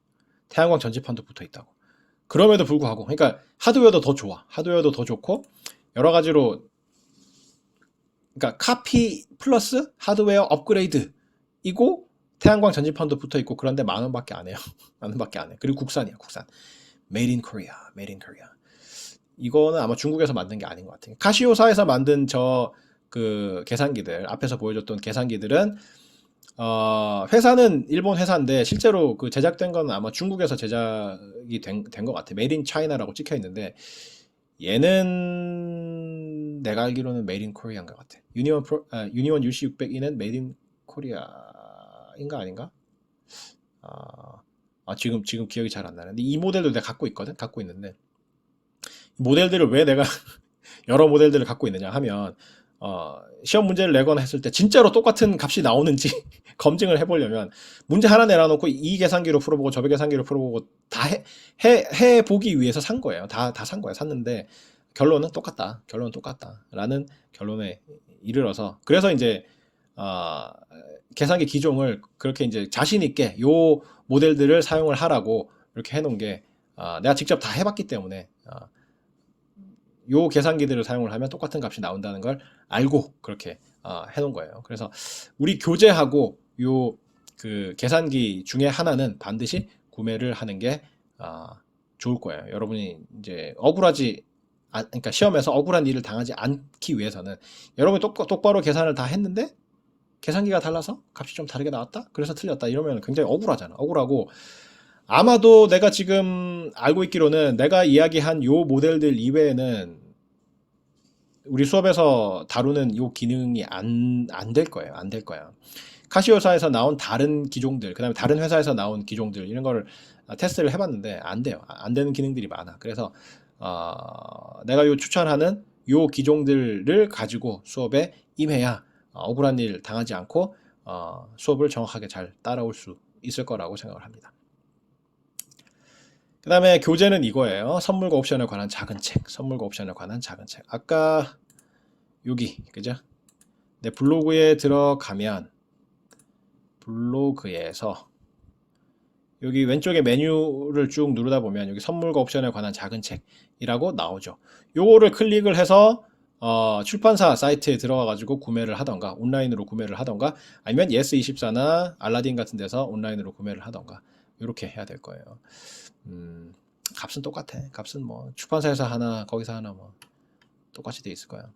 태양광 전지판도 붙어있다고. 그럼에도 불구하고 그러니까 하드웨어도 더 좋아. 하드웨어도 더 좋고 여러 가지로 그러니까 카피 플러스 하드웨어 업그레이드이고 태양광 전지판도 붙어 있고 그런데 10,000원밖에 안 해요. 10,000원밖에 안 해. 그리고 국산이야, 국산. Made in Korea, Made in Korea. 이거는 아마 중국에서 만든 게 아닌 것 같아요. 카시오사에서 만든 그 계산기들, 앞에서 보여줬던 계산기들은 회사는 일본 회사인데 실제로 그 제작된 건 아마 중국에서 제작이 된 것 같아. Made in China라고 찍혀 있는데 얘는 내가 알기로는 Made in Korea인 것 같아. 유니온 UC602는 Made in Korea인가 아닌가? 지금 기억이 잘 안 나는데 이 모델도 내가 갖고 있거든. 갖고 있는데 모델들을 왜 내가 여러 모델들을 갖고 있느냐 하면 시험 문제를 내거나 했을 때 진짜로 똑같은 값이 나오는지 검증을 해보려면 문제 하나 내놔놓고 이 계산기로 풀어보고 저 계산기로 풀어보고 다 해보기 위해서 산 거예요. 다 산 거예요. 샀는데 결론은 똑같다. 결론은 똑같다. 라는 결론에 이르러서 그래서 이제 계산기 기종을 그렇게 이제 자신 있게 요 모델들을 사용을 하라고 이렇게 해놓은 게 내가 직접 다 해봤기 때문에 요 계산기들을 사용을 하면 똑같은 값이 나온다는 걸 알고 그렇게 해놓은 거예요. 그래서 우리 교재하고 요 그 계산기 중에 하나는 반드시 구매를 하는 게 좋을 거예요. 여러분이 이제 그러니까 시험에서 억울한 일을 당하지 않기 위해서는 여러분이 똑바로 계산을 다 했는데 계산기가 달라서 값이 좀 다르게 나왔다? 그래서 틀렸다. 이러면 굉장히 억울하잖아. 억울하고 아마도 내가 지금 알고 있기로는 내가 이야기한 요 모델들 이외에는 우리 수업에서 다루는 요 기능이 안 될 거예요. 안 될 거야. 카시오사에서 나온 다른 기종들, 그 다음에 다른 회사에서 나온 기종들, 이런 거를 테스트를 해봤는데 안 돼요. 안 되는 기능들이 많아. 그래서 내가 요 추천하는 요 기종들을 가지고 수업에 임해야 억울한 일 당하지 않고 수업을 정확하게 잘 따라올 수 있을 거라고 생각을 합니다. 그 다음에 교재는 이거예요. 선물과 옵션에 관한 작은 책. 선물과 옵션에 관한 작은 책. 아까 여기 그죠? 내 블로그에 들어가면 블로그에서 여기 왼쪽에 메뉴를 쭉 누르다 보면 여기 선물과 옵션에 관한 작은 책이라고 나오죠. 요거를 클릭을 해서 출판사 사이트에 들어가 가지고 구매를 하던가 온라인으로 구매를 하던가 아니면 예스24나 알라딘 같은 데서 온라인으로 구매를 하던가 이렇게 해야 될 거예요. 값은 똑같아. 값은 뭐 출판사에서 하나 거기서 하나 뭐 똑같이 돼 있을 거야.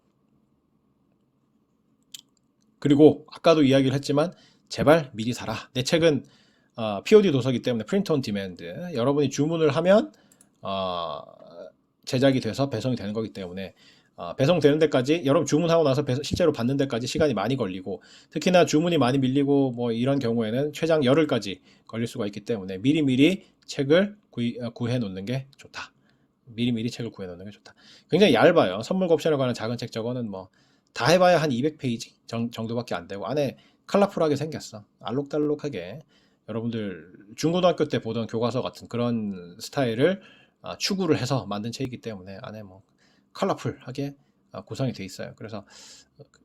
그리고 아까도 이야기를 했지만 제발 미리 사라. 내 책은 POD 도서기 때문에 프린트 온 디맨드. 여러분이 주문을 하면 제작이 돼서 배송이 되는 거기 때문에 배송되는 데까지 여러분 주문하고 나서 실제로 받는 데까지 시간이 많이 걸리고 특히나 주문이 많이 밀리고 뭐 이런 경우에는 최장 열흘까지 걸릴 수가 있기 때문에 미리미리 책을 구해 놓는 게 좋다. 미리미리 책을 구해 놓는 게 좋다. 굉장히 얇아요. 선물과 옵션에 관한 작은 책 저거는 뭐 다 해봐야 한 200페이지 정도밖에 안 되고 안에 컬러풀하게 생겼어. 알록달록하게 여러분들 중고등학교 때 보던 교과서 같은 그런 스타일을 추구를 해서 만든 책이기 때문에 안에 뭐 컬러풀하게 구성이 돼 있어요. 그래서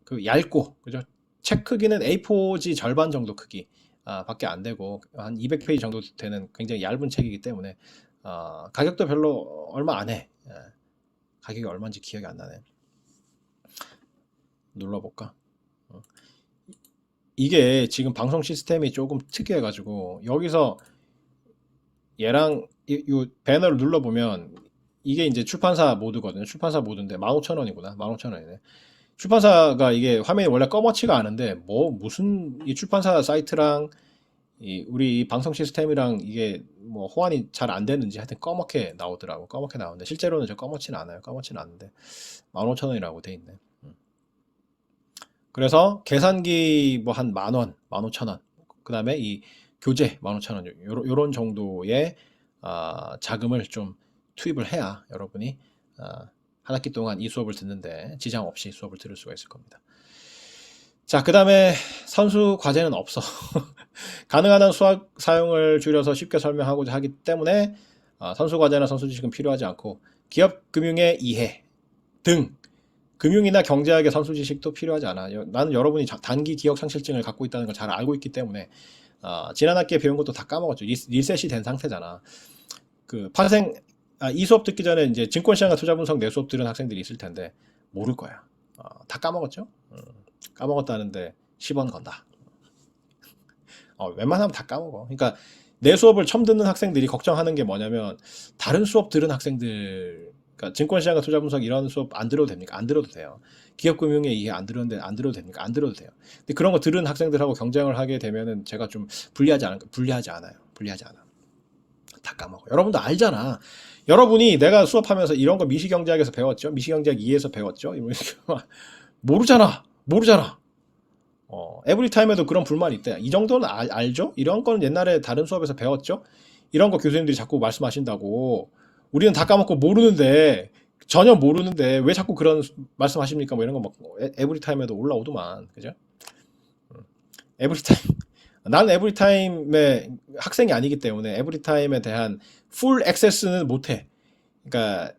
그 얇고 그죠? 책 크기는 A4지 절반 정도 크기 밖에 안 되고 한 200페이지 정도 되는 굉장히 얇은 책이기 때문에 가격도 별로 얼마 안 해. 가격이 얼마인지 기억이 안 나네. 눌러볼까? 이게 지금 방송 시스템이 조금 특이해가지고 여기서 얘랑 이 배너를 눌러보면 이게 이제 출판사 모드거든요. 출판사 모드인데 15,000원이구나. 15,000원이네. 출판사가 이게 화면이 원래 검어치가 않은데 뭐 무슨 이 출판사 사이트랑 우리 방송 시스템이랑 이게 뭐 호환이 잘 안 되는지 하여튼 꺼멓게 나오더라고. 꺼멓게 나오는데 실제로는 저 꺼멓지는 않아요. 꺼멓지는 않은데 15,000원이라고 돼 있네. 그래서 계산기 뭐 한 10,000원, 15,000원. 그 다음에 이 교재 15,000원 요런 정도의 자금을 좀 투입을 해야 여러분이 한 학기 동안 이 수업을 듣는데 지장 없이 수업을 들을 수가 있을 겁니다. 자, 그 다음에 선수 과제는 없어. 가능한 한 수학 사용을 줄여서 쉽게 설명하고자 하기 때문에 선수 과제나 선수 지식은 필요하지 않고 기업 금융의 이해 등 금융이나 경제학의 선수 지식도 필요하지 않아. 나는 여러분이 단기 기억 상실증을 갖고 있다는 걸 잘 알고 있기 때문에 지난 학기에 배운 것도 다 까먹었죠. 리셋이 된 상태잖아. 그 이 수업 듣기 전에 이제 증권시장과 투자 분석 내 수업 들은 학생들이 있을 텐데 모를 거야. 다 까먹었죠. 까먹었다는데 10원 건다. 웬만하면 다 까먹어. 그러니까 내 수업을 처음 듣는 학생들이 걱정하는 게 뭐냐면 다른 수업 들은 학생들, 그러니까 증권시장과 투자분석 이런 수업 안 들어도 됩니까? 안 들어도 돼요. 기업금융에 이해 안 들었는데 안 들어도 됩니까? 안 들어도 돼요. 근데 그런 거 들은 학생들하고 경쟁을 하게 되면은 제가 좀 불리하지 않아요. 불리하지 않아. 다 까먹어. 여러분도 알잖아. 여러분이 내가 수업하면서 이런 거 미시경제학에서 배웠죠? 미시경제학 2에서 배웠죠? 모르잖아. 모르잖아. 에브리타임에도 그런 불만이 있대. 이 정도는 알죠? 이런 건 옛날에 다른 수업에서 배웠죠? 이런 거 교수님들이 자꾸 말씀하신다고. 우리는 다 까먹고 모르는데, 전혀 모르는데, 왜 자꾸 그런 말씀하십니까? 뭐 이런 거 막, 에브리타임에도 올라오더만. 그죠? 에브리타임. 난 에브리타임의 학생이 아니기 때문에 에브리타임에 대한 풀 액세스는 못해. 그러니까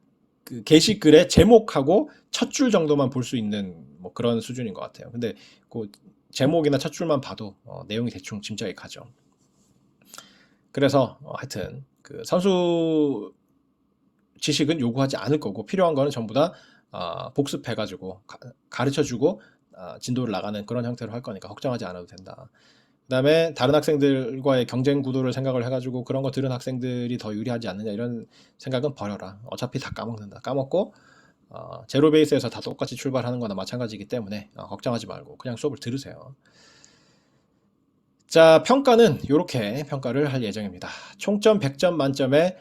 그 게시글의 제목하고 첫 줄 정도만 볼 수 있는 뭐 그런 수준인 것 같아요. 근데 그 제목이나 첫 줄만 봐도 내용이 대충 짐작이 가죠. 그래서 하여튼 그 선수 지식은 요구하지 않을 거고 필요한 거는 전부 다 복습해가지고 가르쳐주고 진도를 나가는 그런 형태로 할 거니까 걱정하지 않아도 된다. 그 다음에 다른 학생들과의 경쟁 구도를 생각을 해가지고 그런 거 들은 학생들이 더 유리하지 않느냐 이런 생각은 버려라. 어차피 다 까먹는다. 까먹고 제로 베이스에서 다 똑같이 출발하는 거나 마찬가지이기 때문에 걱정하지 말고 그냥 수업을 들으세요. 자, 평가는 이렇게 평가를 할 예정입니다. 총점 100점 만점에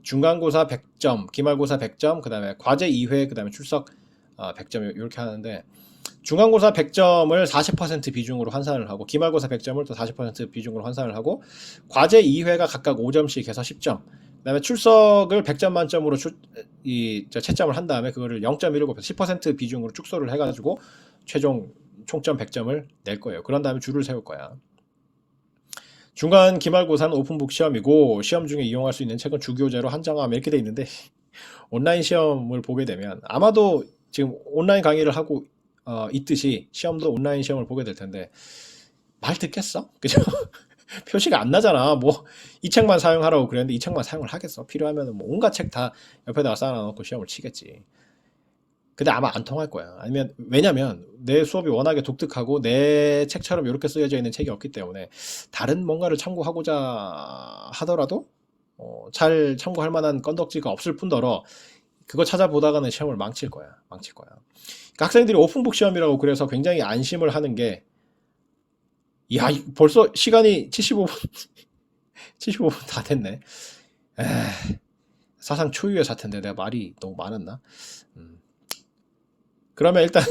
중간고사 100점, 기말고사 100점, 그 다음에 과제 2회, 그 다음에 출석 100점 이렇게 하는데 중간고사 100점을 40% 비중으로 환산을 하고 기말고사 100점을 또 40% 비중으로 환산을 하고 과제 2회가 각각 5점씩 해서 10점 그 다음에 출석을 100점 만점으로 채점을 한 다음에 그거를 0.179 10% 비중으로 축소를 해가지고 최종 총점 100점을 낼 거예요. 그런 다음에 줄을 세울 거야. 중간 기말고사는 오픈북 시험이고 시험 중에 이용할 수 있는 책은 주교재로 한정함 이렇게 돼 있는데 온라인 시험을 보게 되면 아마도 지금 온라인 강의를 하고 있듯이 시험도 온라인 시험을 보게 될 텐데 말 듣겠어? 그죠? 표시가 안 나잖아. 뭐 이 책만 사용하라고 그랬는데 이 책만 사용을 하겠어? 필요하면 뭐 온갖 책 다 옆에다가 쌓아놓고 시험을 치겠지. 근데 아마 안 통할 거야. 아니면 왜냐면 내 수업이 워낙에 독특하고 내 책처럼 이렇게 쓰여져 있는 책이 없기 때문에 다른 뭔가를 참고하고자 하더라도 잘 참고할 만한 건덕지가 없을 뿐더러 그거 찾아보다가는 시험을 망칠 거야. 망칠 거야. 그러니까 학생들이 오픈북 시험이라고 그래서 굉장히 안심을 하는 게, 야, 벌써 시간이 75분, 75분 다 됐네. 사상 초유의 사태인데 내가 말이 너무 많았나? 그러면 일단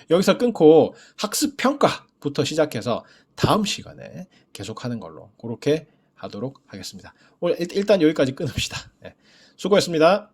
여기서 끊고 학습 평가부터 시작해서 다음 시간에 계속하는 걸로 그렇게 하도록 하겠습니다. 오늘 일단 여기까지 끊읍시다. 수고했습니다.